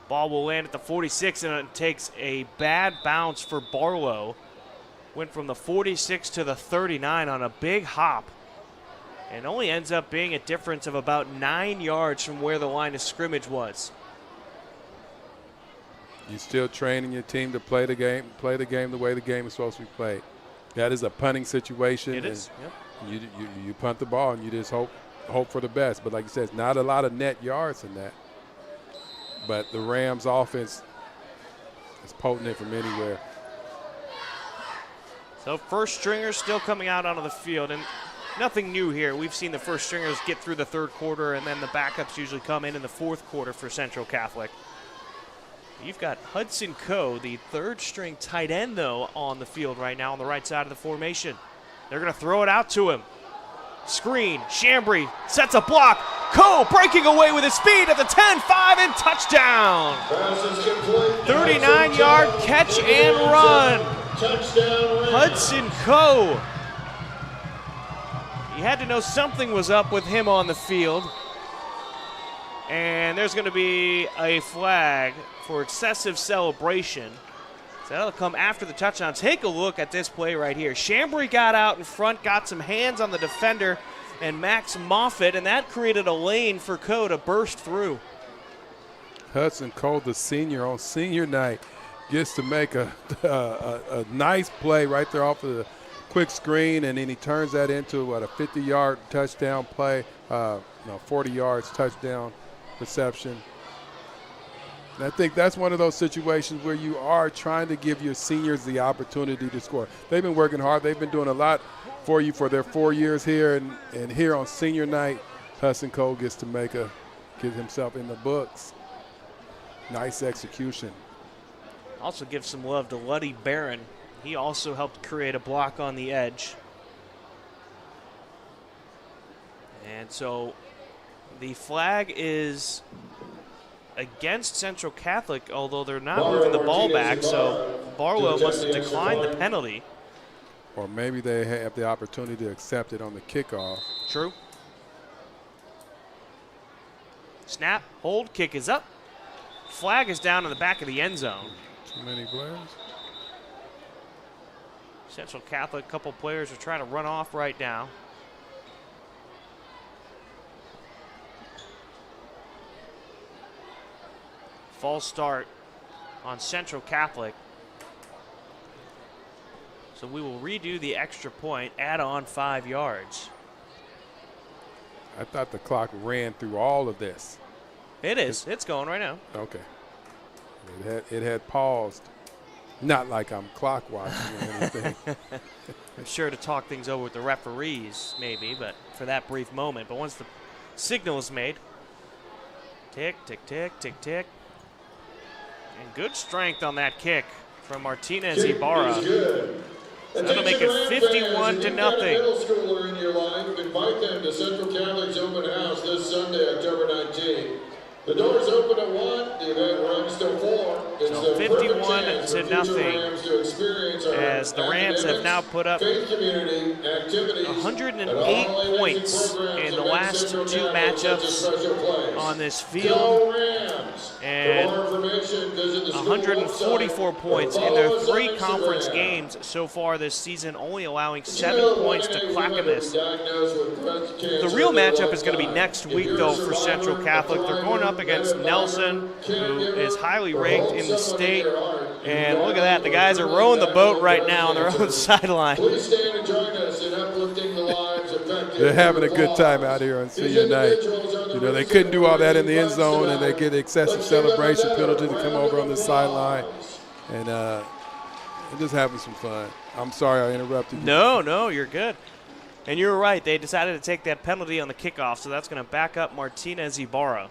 Ball will land at the 46, and it takes a bad bounce for Barlow. Went from the 46 to the 39 on a big hop, and only ends up being a difference of about 9 yards from where the line of scrimmage was. You're still training your team to play the game the way the game is supposed to be played. That is a punting situation. It is. Yep. You punt the ball and you just hope for the best. But like you said, it's not a lot of net yards in that. But the Rams offense is potent from anywhere. So first stringers still coming out onto the field, and nothing new here. We've seen the first stringers get through the 3rd quarter, and then the backups usually come in the 4th quarter for Central Catholic. You've got Hudson Coe, the 3rd string tight end, though, on the field right now on the right side of the formation. They're going to throw it out to him. Screen, Chambry sets a block. Coe breaking away with his speed at the 10-5 and touchdown. 39-yard catch and run. Touchdown. Hudson Coe. You had to know something was up with him on the field. And there's going to be a flag for excessive celebration. So that'll come after the touchdown. Take a look at this play right here. Chambry got out in front, got some hands on the defender and Max Moffitt, and that created a lane for Coe to burst through. Hudson Coe, the senior on senior night, gets to make a nice play right there off of the quick screen, and then he turns that into a 50-yard touchdown play, 40 yards touchdown reception. And I think that's one of those situations where you are trying to give your seniors the opportunity to score. They've been working hard. They've been doing a lot for you for their 4 years here, and here on senior night, Hudson Coe gets to get himself in the books. Nice execution. Also give some love to Luddy Barron. He also helped create a block on the edge. And so the flag is against Central Catholic, although they're not moving the ball back, so Barlow must have declined the penalty. Or maybe they have the opportunity to accept it on the kickoff. True. Snap, hold, kick is up. Flag is down in the back of the end zone. Too many players. Central Catholic, couple players are trying to run off right now. False start on Central Catholic. So we will redo the extra point, add on 5 yards. I thought the clock ran through all of this. It is. It's going right now. Okay. It had paused. Not like I'm clock watching or anything. I'm sure to talk things over with the referees, maybe, but for that brief moment. But once the signal is made, tick, tick, tick, tick, tick. And good strength on that kick from Martinez Ibarra. So that'll make it 51-0. Middle schooler in your life, invite them to Central Catholic's open house this Sunday, October 19th. The doors open at 1, the event runs till 4. So 51 to nothing, as the Rams have now put up 108 points in the last two matchups on this field, and 144 points in their 3 conference games so far this season, only allowing 7 points to Clackamas. The real matchup is going to be next week, though, for Central Catholic. They're going up against Nelson, who is highly ranked in the state. And look at that, the guys are rowing the boat right now on their own sideline. They're having a good time out here on senior night. You know, they couldn't do all that in the end zone, and they get excessive celebration penalty to come over on the sideline. And they're just having some fun. I'm sorry I interrupted you. No, you're good. And you're right, they decided to take that penalty on the kickoff, so that's going to back up Martinez Ibarra.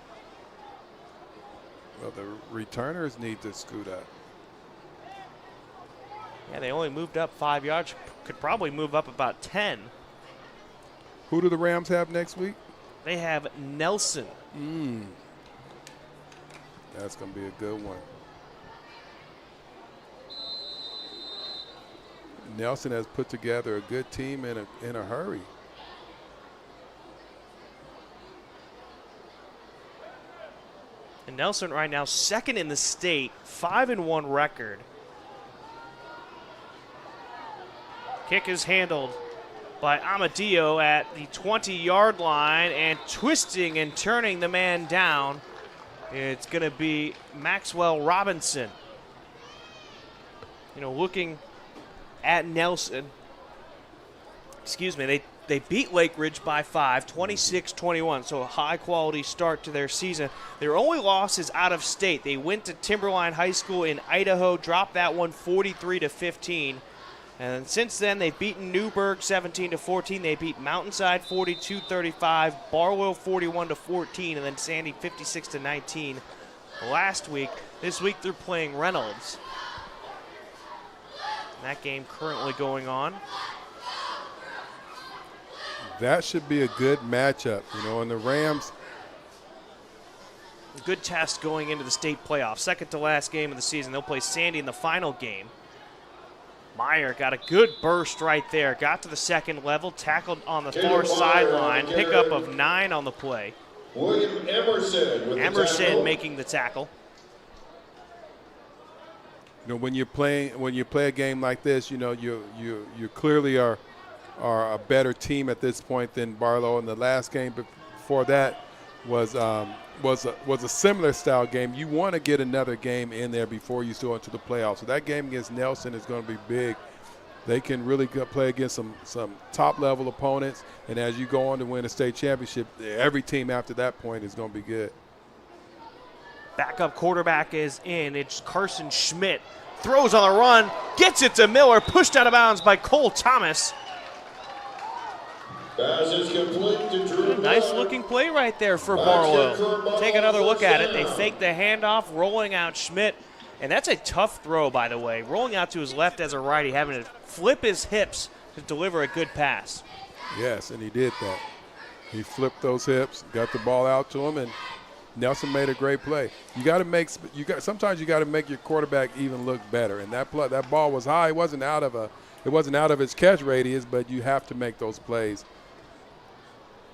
Well, the returners need to scoot up. Yeah, they only moved up 5 yards. Could probably move up about 10. Who do the Rams have next week? They have Nelson. That's going to be a good one. Nelson has put together a good team in a hurry. And Nelson right now second in the state, 5-1 record. Kick is handled by Amadio at the 20-yard line, and twisting and turning the man down. It's going to be Maxwell Robinson. You know, looking at Nelson, they beat Lake Ridge by 5, 26-21, so a high-quality start to their season. Their only loss is out of state. They went to Timberline High School in Idaho, dropped that one 43-15. And since then, they've beaten Newburgh 17-14. They beat Mountainside 42-35, Barlow 41-14, and then Sandy 56-19 last week. This week, they're playing Reynolds. That game currently going on. That should be a good matchup, you know, and the Rams. A good test going into the state playoffs. Second to last game of the season. They'll play Sandy in the final game. Meyer got a good burst right there. Got to the second level, tackled on the far sideline. Pickup of 9 on the play. William Emerson making the tackle. You know, when you play a game like this, you know, you clearly are a better team at this point than Barlow. And the last game before that was a similar style game. You want to get another game in there before you go into the playoffs. So that game against Nelson is going to be big. They can really play against some top-level opponents, and as you go on to win a state championship, every team after that point is going to be good. Backup quarterback is in. It's Carson Schmidt. Throws on the run, gets it to Miller, pushed out of bounds by Cole Thomas. Pass is complete to Drew. Nice looking play right there for Barlow. Take another look at it. They fake the handoff, rolling out Schmidt. And that's a tough throw, by the way. Rolling out to his left as a righty, having to flip his hips to deliver a good pass. Yes, and he did that. He flipped those hips, got the ball out to him, and Nelson made a great play. Sometimes you got to make your quarterback even look better. And that ball was high. It wasn't out of its catch radius, but you have to make those plays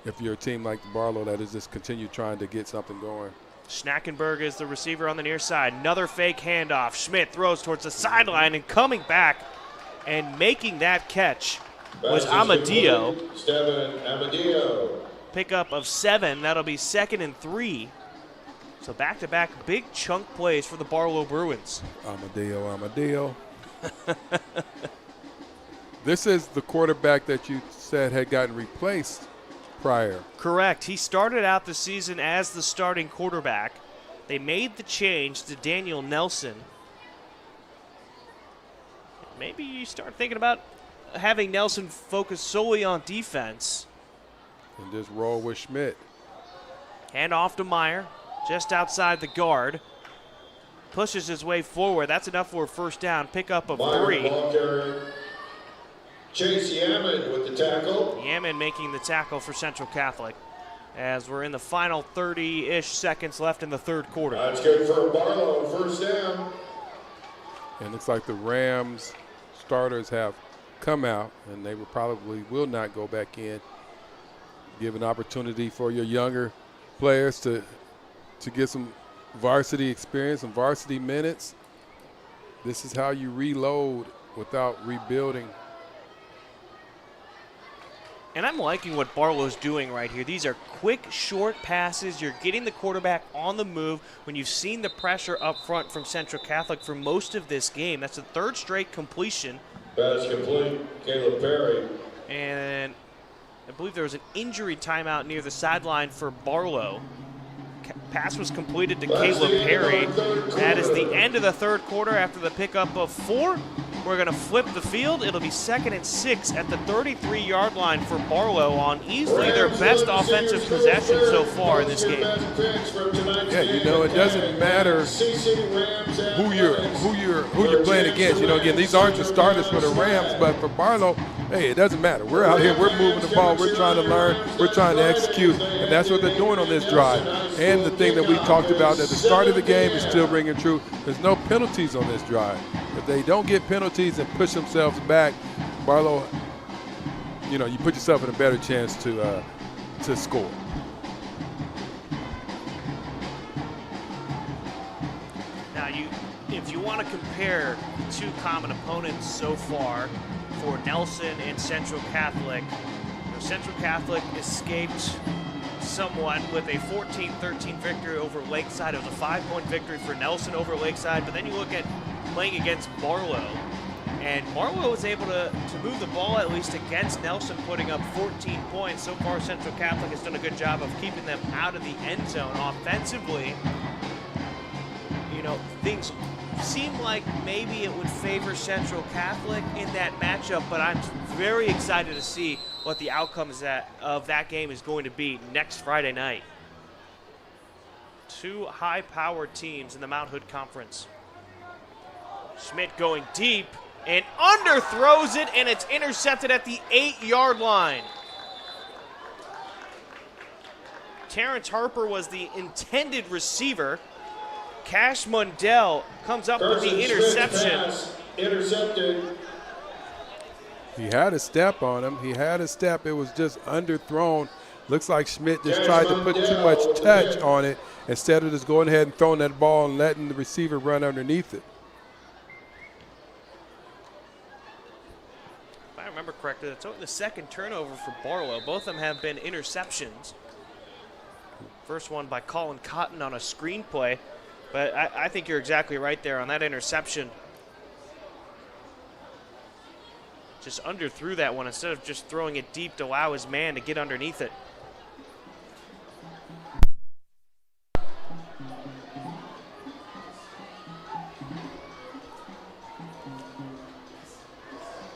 if you're a team like the Barlow that is just continue trying to get something going. Schnackenberg is the receiver on the near side. Another fake handoff. Schmidt throws towards the sideline, and coming back and making that catch was Amadio. Pickup of 7. That'll be 2nd and 3. So back-to-back big chunk plays for the Barlow Bruins. Amadio. This is the quarterback that you said had gotten replaced prior. Correct. He started out the season as the starting quarterback. They made the change to Daniel Nelson. Maybe you start thinking about having Nelson focus solely on defense. And just roll with Schmidt. Hand off to Meyer, just outside the guard. Pushes his way forward. That's enough for a first down. Pickup of 3. Chase Yaman with the tackle. Yaman making the tackle for Central Catholic as we're in the final 30-ish seconds left in the third quarter. That's good for Barlow. First down. And it looks like the Rams starters have come out, and they probably will not go back in. Give an opportunity for your younger players to get some varsity experience, some varsity minutes. This is how you reload without rebuilding. And I'm liking what Barlow's doing right here. These are quick, short passes. You're getting the quarterback on the move when you've seen the pressure up front from Central Catholic for most of this game. That's the third straight completion. Pass complete, Caleb Perry. And I believe there was an injury timeout near the sideline for Barlow. Pass was completed to Caleb Perry. That is the end of the third quarter after the pickup of 4. We're going to flip the field. It'll be 2nd and 6 at the 33-yard line for Barlow on easily their best offensive possession so far in this game. Yeah, you know, it doesn't matter who you're playing against. You know, again, these aren't the starters for the Rams, but for Barlow, hey, it doesn't matter. We're out here, we're moving the ball, we're trying to learn, we're trying to execute, and that's what they're doing on this drive. And the thing that we talked about at the start of the game is still ringing true. There's no penalties on this drive. If they don't get penalties and push themselves back, Barlow, you know, you put yourself in a better chance to score. Now, if you want to compare two common opponents so far for Nelson and Central Catholic, Central Catholic escaped somewhat with a 14-13 victory over Lakeside. It was a 5-point victory for Nelson over Lakeside, but then you look at playing against Barlow, and Barlow was able to move the ball at least against Nelson, putting up 14 points. So far, Central Catholic has done a good job of keeping them out of the end zone. Offensively, you know, things seem like maybe it would favor Central Catholic in that matchup, but I'm very excited to see what the outcome of that game is going to be next Friday night. Two high-powered teams in the Mount Hood Conference. Schmidt going deep and underthrows it, and it's intercepted at the 8-yard line. Terrence Harper was the intended receiver. Cash Mundell comes up with the interception. Intercepted. He had a step on him. He had a step. It was just underthrown. Looks like Schmidt just tried to put too much touch on it instead of just going ahead and throwing that ball and letting the receiver run underneath it. If I remember correctly, that's only the second turnover for Barlow. Both of them have been interceptions. First one by Colin Cotton on a screen play. But I think you're exactly right there on that interception. Just underthrew that one instead of just throwing it deep to allow his man to get underneath it.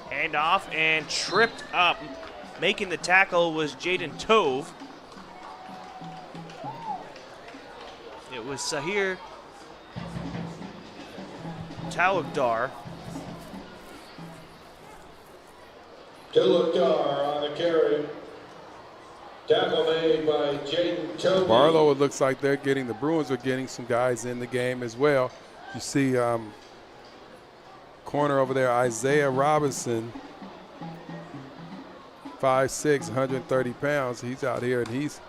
Hand off and tripped up. Making the tackle was Jaden Tove. It was Sahir Talukdar. Talukdar on the carry. Tackle made by Jaden Tove. Barlow, it looks like the Bruins are getting some guys in the game as well. You see corner over there, Isaiah Robinson, 5'6", 130 pounds. He's out here and he's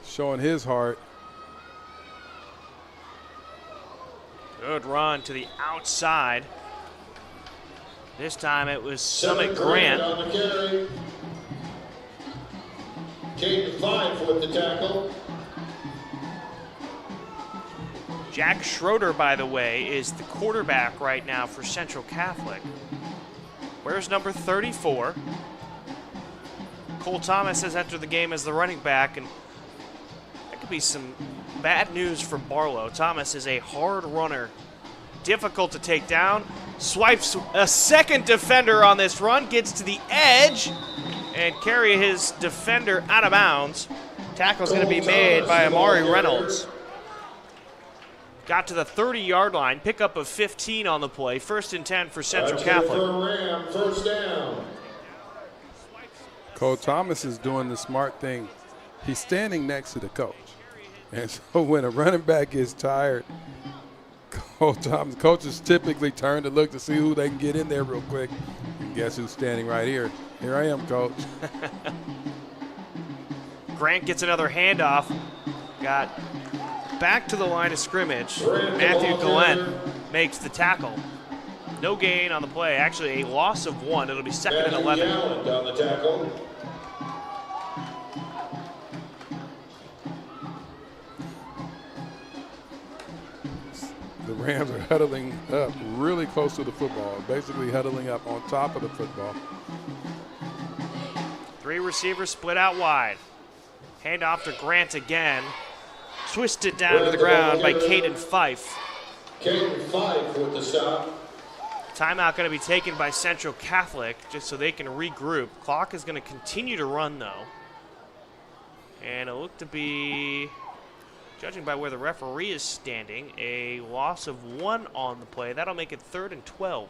showing his heart. Good run to the outside. This time it was Summit Grant. On the carry. Caden Fife with the tackle. Jack Schroeder, by the way, is the quarterback right now for Central Catholic. Where's number 34? Cole Thomas has entered the game as the running back, and that could be some bad news for Barlow. Thomas is a hard runner, difficult to take down. Swipes a second defender on this run, gets to the edge, and carry his defender out of bounds. Tackle's going to be made by Amari Reynolds. Got to the 30-yard line, pickup of 15 on the play. 1st and 10 for Central Catholic. First down. Cole Thomas is doing the smart thing. He's standing next to the coach. And so when a running back is tired, whole time. The coaches typically turn to look to see who they can get in there real quick. And guess who's standing right here? Here I am, Coach. Grant gets another handoff. Got back to the line of scrimmage. Matthew Glenn makes the tackle. No gain on the play. Actually, a loss of 1. It'll be 2nd and 11. Gallant on the tackle. The Rams are huddling up really close to the football, basically huddling up on top of the football. 3 receivers split out wide. Handoff to Grant again. Twisted down to the ground by Caden Fife. Caden Fife with the stop. Timeout going to be taken by Central Catholic just so they can regroup. Clock is going to continue to run, though. And it looked to be, judging by where the referee is standing, a loss of 1 on the play. That'll make it 3rd and 12.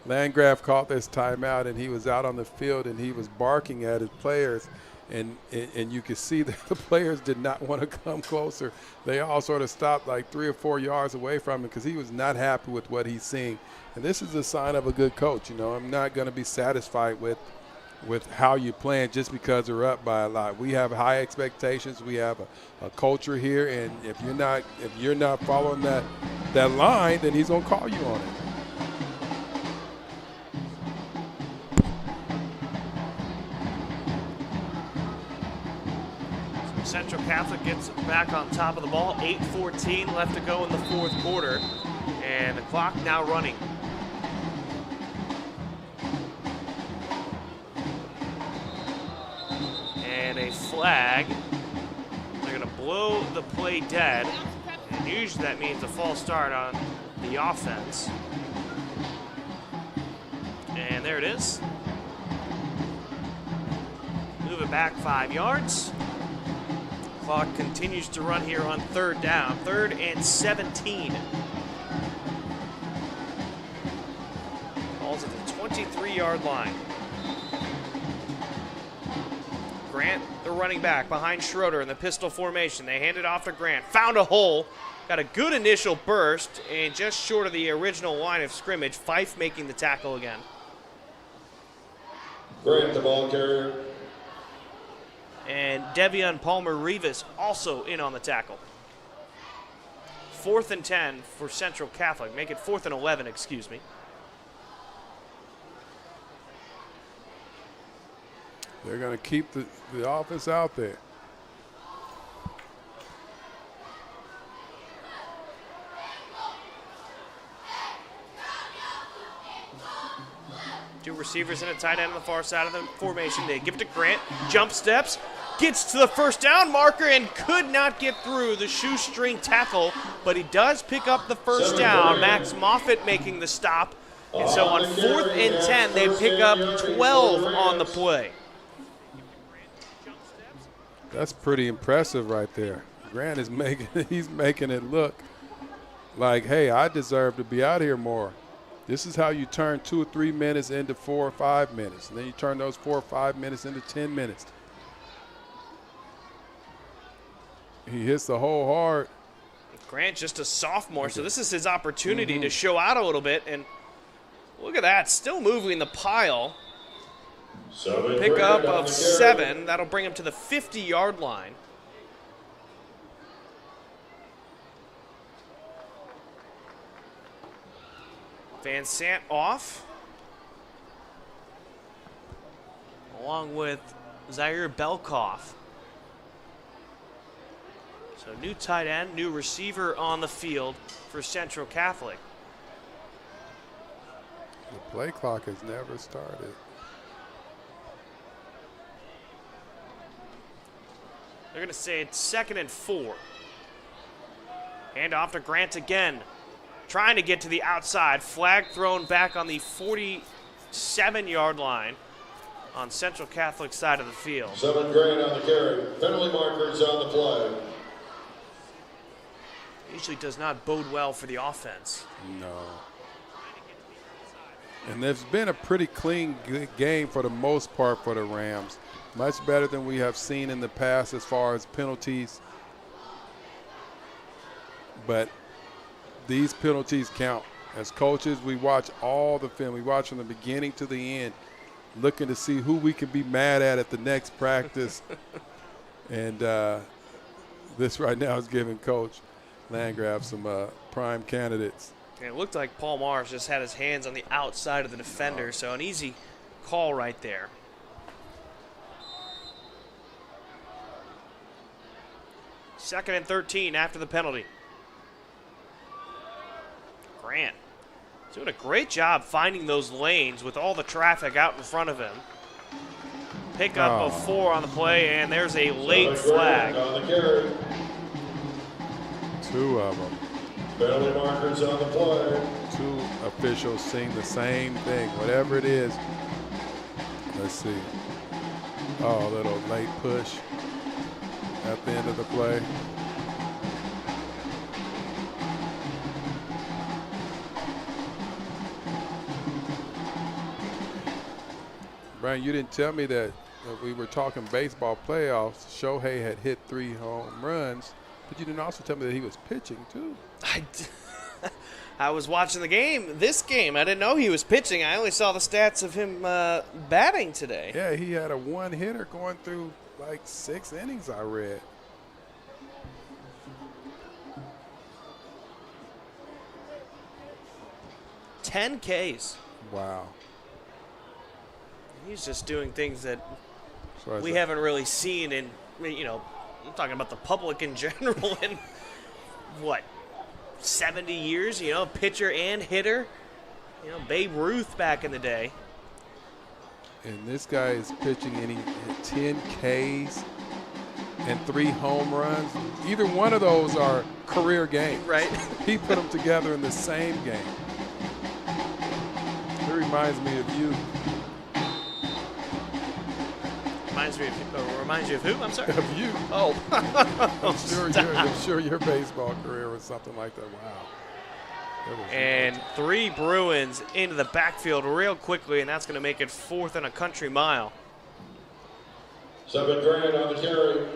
Landgraf caught this timeout, and he was out on the field, and he was barking at his players. And you could see that the players did not want to come closer. They all sort of stopped like 3 or 4 yards away from him because he was not happy with what he's seeing. And this is a sign of a good coach. You know, I'm not going to be satisfied with how you're playing just because they're up by a lot. We have high expectations. We have a culture here, and if you're not following that line, then he's going to call you on it. Central Catholic gets back on top of the ball. 8:14 left to go in the 4th quarter. And the clock now running. And a flag. They're going to blow the play dead. And usually that means a false start on the offense. And there it is. Move it back 5 yards. Clock continues to run here on 3rd down. 3rd and 17. Ball's at the 23-yard line. Grant, the running back, behind Schroeder in the pistol formation. They hand it off to Grant. Found a hole. Got a good initial burst, and just short of the original line of scrimmage, Fife making the tackle again. Grant, the ball carrier. And Devion Palmer-Rivas also in on the tackle. 4th and 10 for Central Catholic. Make it 4th and 11, excuse me. They're going to keep the offense out there. Two receivers and a tight end on the far side of the formation. They give it to Grant. Jump steps. Gets to the 1st down marker and could not get through the shoestring tackle, but he does pick up the 1st down. Max Moffitt making the stop. And so on 4th and 10, they pick up 12 on the play. That's pretty impressive right there. Grant is he's making it look like, hey, I deserve to be out here more. This is how you turn 2 or 3 minutes into 4 or 5 minutes. And then you turn those 4 or 5 minutes into 10 minutes. He hits the hole hard. Grant just a sophomore, so this is his opportunity to show out a little bit. And look at that, still moving the pile. Pick up of 7. That'll bring him to the 50-yard line. Van Sant off, along with Zaire Belkoff. So new tight end, new receiver on the field for Central Catholic. The play clock has never started. They're going to say it's 2nd and 4. Hand off to Grant again. Trying to get to the outside. Flag thrown back on the 47-yard line on Central Catholic side of the field. 7 Grant on the carry. Penalty markers on the play. Usually does not bode well for the offense. No. And there's been a pretty clean game for the most part for the Rams. Much better than we have seen in the past as far as penalties. But these penalties count. As coaches, we watch all the film. We watch from the beginning to the end, looking to see who we can be mad at the next practice. And this right now is giving Coach Landgraf some prime candidates. And it looked like Paul Mars just had his hands on the outside of the defender, so an easy call right there. Second and 13 after the penalty. Grant doing a great job finding those lanes with all the traffic out in front of him. Pickup of 4 on the play, and there's a late flag. On the carry. 2 of them. Penalty markers on the play. 2 officials seeing the same thing, whatever it is. Let's see. Oh, a little late push at the end of the play. Brian, you didn't tell me that we were talking baseball playoffs. Shohei had hit 3 home runs, but you didn't also tell me that he was pitching too. I was watching the game, this game. I didn't know he was pitching. I only saw the stats of him batting today. Yeah, he had a 1-hitter going through like 6 innings, I read. $10 Ks. Wow. He's just doing things that So we haven't really seen in, you know, I'm talking about the public in general in, what, 70 years, you know, pitcher and hitter. You know, Babe Ruth back in the day. And this guy is pitching and he hit 10 Ks and 3 home runs. Either one of those are career games. Right. He put them together in the same game. It reminds me of you. Reminds you of who? I'm sorry. Of you. Oh. I'm sure your baseball career was something like that. Wow. And 3 Bruins into the backfield real quickly, and that's going to make it 4th and a country mile. 7 Grant on the carry.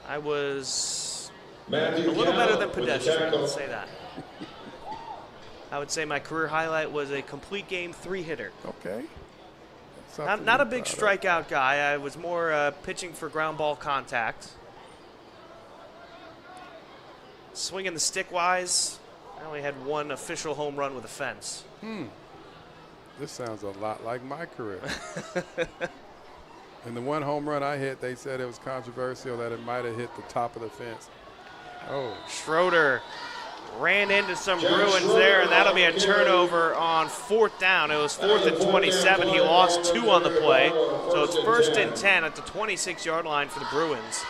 I was Matthew a little better than Gallup with the pedestrian, tackle. let's say that. I would say my career highlight was a complete game 3-hitter. Okay. Not a big strikeout guy. I was more pitching for ground ball contact. Swinging the stick wise, I only had 1 official home run with a fence. This sounds a lot like my career. And the 1 home run I hit, they said it was controversial that it might have hit the top of the fence. Oh. Schroeder ran into some Bruins there, and that'll be a turnover on 4th down. It was 4th and 27. He lost 2 on the play, so it's 1st and 10 at the 26-yard line for the Bruins.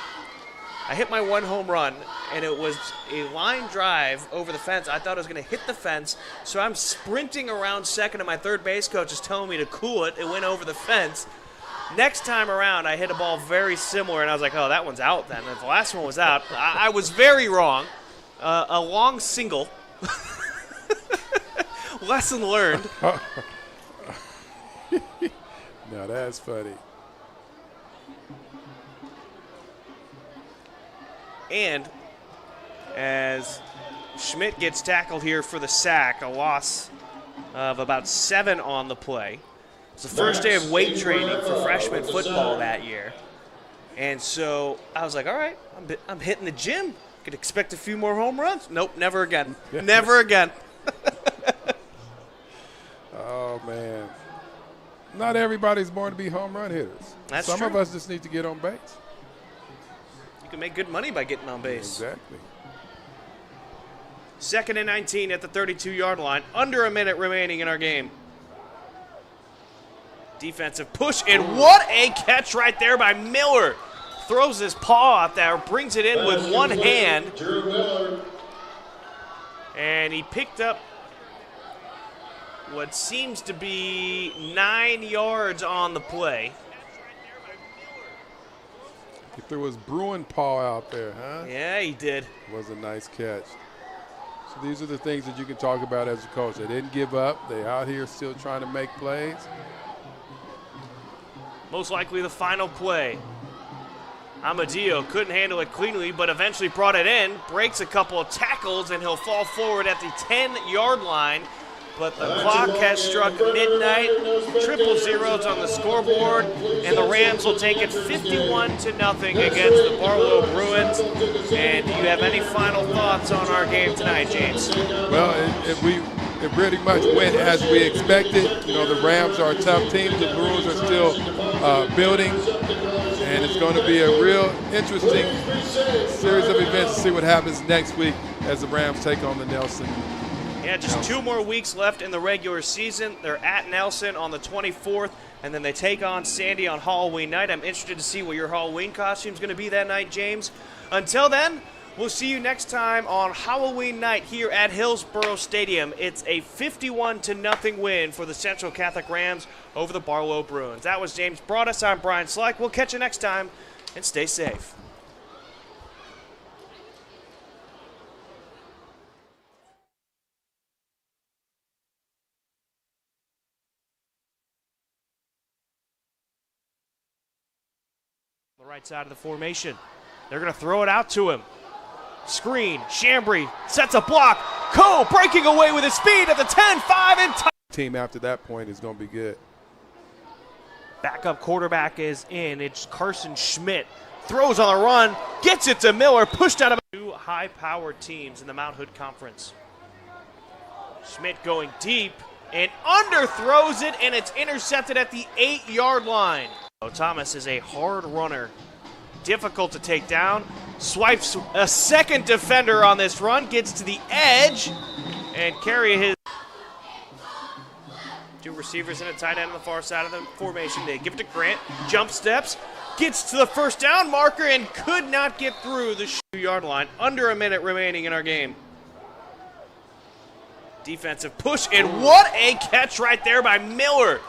I hit my 1 home run, and it was a line drive over the fence. I thought it was going to hit the fence, so I'm sprinting around second, and my third base coach is telling me to cool it. It went over the fence. Next time around, I hit a ball very similar, and I was like, oh, that one's out then. And the last one was out. I was very wrong. A long single. Lesson learned. Now that's funny. And as Schmidt gets tackled here for the sack, a loss of about 7 on the play. It's the first day of weight training for freshman football that year. And so I was like, all right, I'm hitting the gym. Could expect a few more home runs. Nope, never again. Never again. Oh, man. Not everybody's born to be home run hitters. That's Some true. of us just need to get on base. You can make good money by getting on base. Exactly. 2nd and 19 at the 32-yard line. Under a minute remaining in our game. Defensive push, and what a catch right there by Miller. Throws his paw out there, brings it in with one hand. Drew Miller. And he picked up what seems to be 9 yards on the play. He threw his Bruin paw out there, huh? Yeah, he did. Was a nice catch. So these are the things that you can talk about as a coach. They didn't give up. They out here still trying to make plays. Most likely the final play Amadio couldn't handle it cleanly, but eventually brought it in, breaks a couple of tackles, and he'll fall forward at the 10-yard line. But the clock has struck midnight, triple zeros on the scoreboard, and the Rams will take it 51-0 against the Barlow Bruins. And do you have any final thoughts on our game tonight, James? Well, it pretty much went as we expected. You know, the Rams are a tough team. The Bruins are still building, and it's going to be a real interesting series of events to see what happens next week as the Rams take on the Nelson. Yeah, just 2 more weeks left in the regular season. They're at Nelson on the 24th, and then they take on Sandy on Halloween night. I'm interested to see what your Halloween costume is going to be that night, James. Until then, we'll see you next time on Halloween night here at Hillsborough Stadium. It's a 51-0 win for the Central Catholic Rams over the Barlow Bruins. That was James Broadous. I'm Bryan Sleik. We'll catch you next time, and stay safe. The right side of the formation. They're going to throw it out to him. Screen. Chambry sets a block. Cole breaking away with his speed at the 10-5 and Team after that point is going to be good. Backup quarterback is in. It's Carson Schmidt. Throws on the run. Gets it to Miller. Pushed out of 2 high-powered teams in the Mount Hood Conference. Schmidt going deep and underthrows it, and it's intercepted at the 8-yard line. Thomas is a hard runner, difficult to take down, swipes a second defender on this run, gets to the edge, and carry his 2 receivers and a tight end on the far side of the formation. They give it to Grant, jump steps, gets to the first down marker, and could not get through the 2-yard line. Under a minute remaining in our game. Defensive push, and what a catch right there by Miller.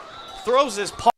Throws his paw.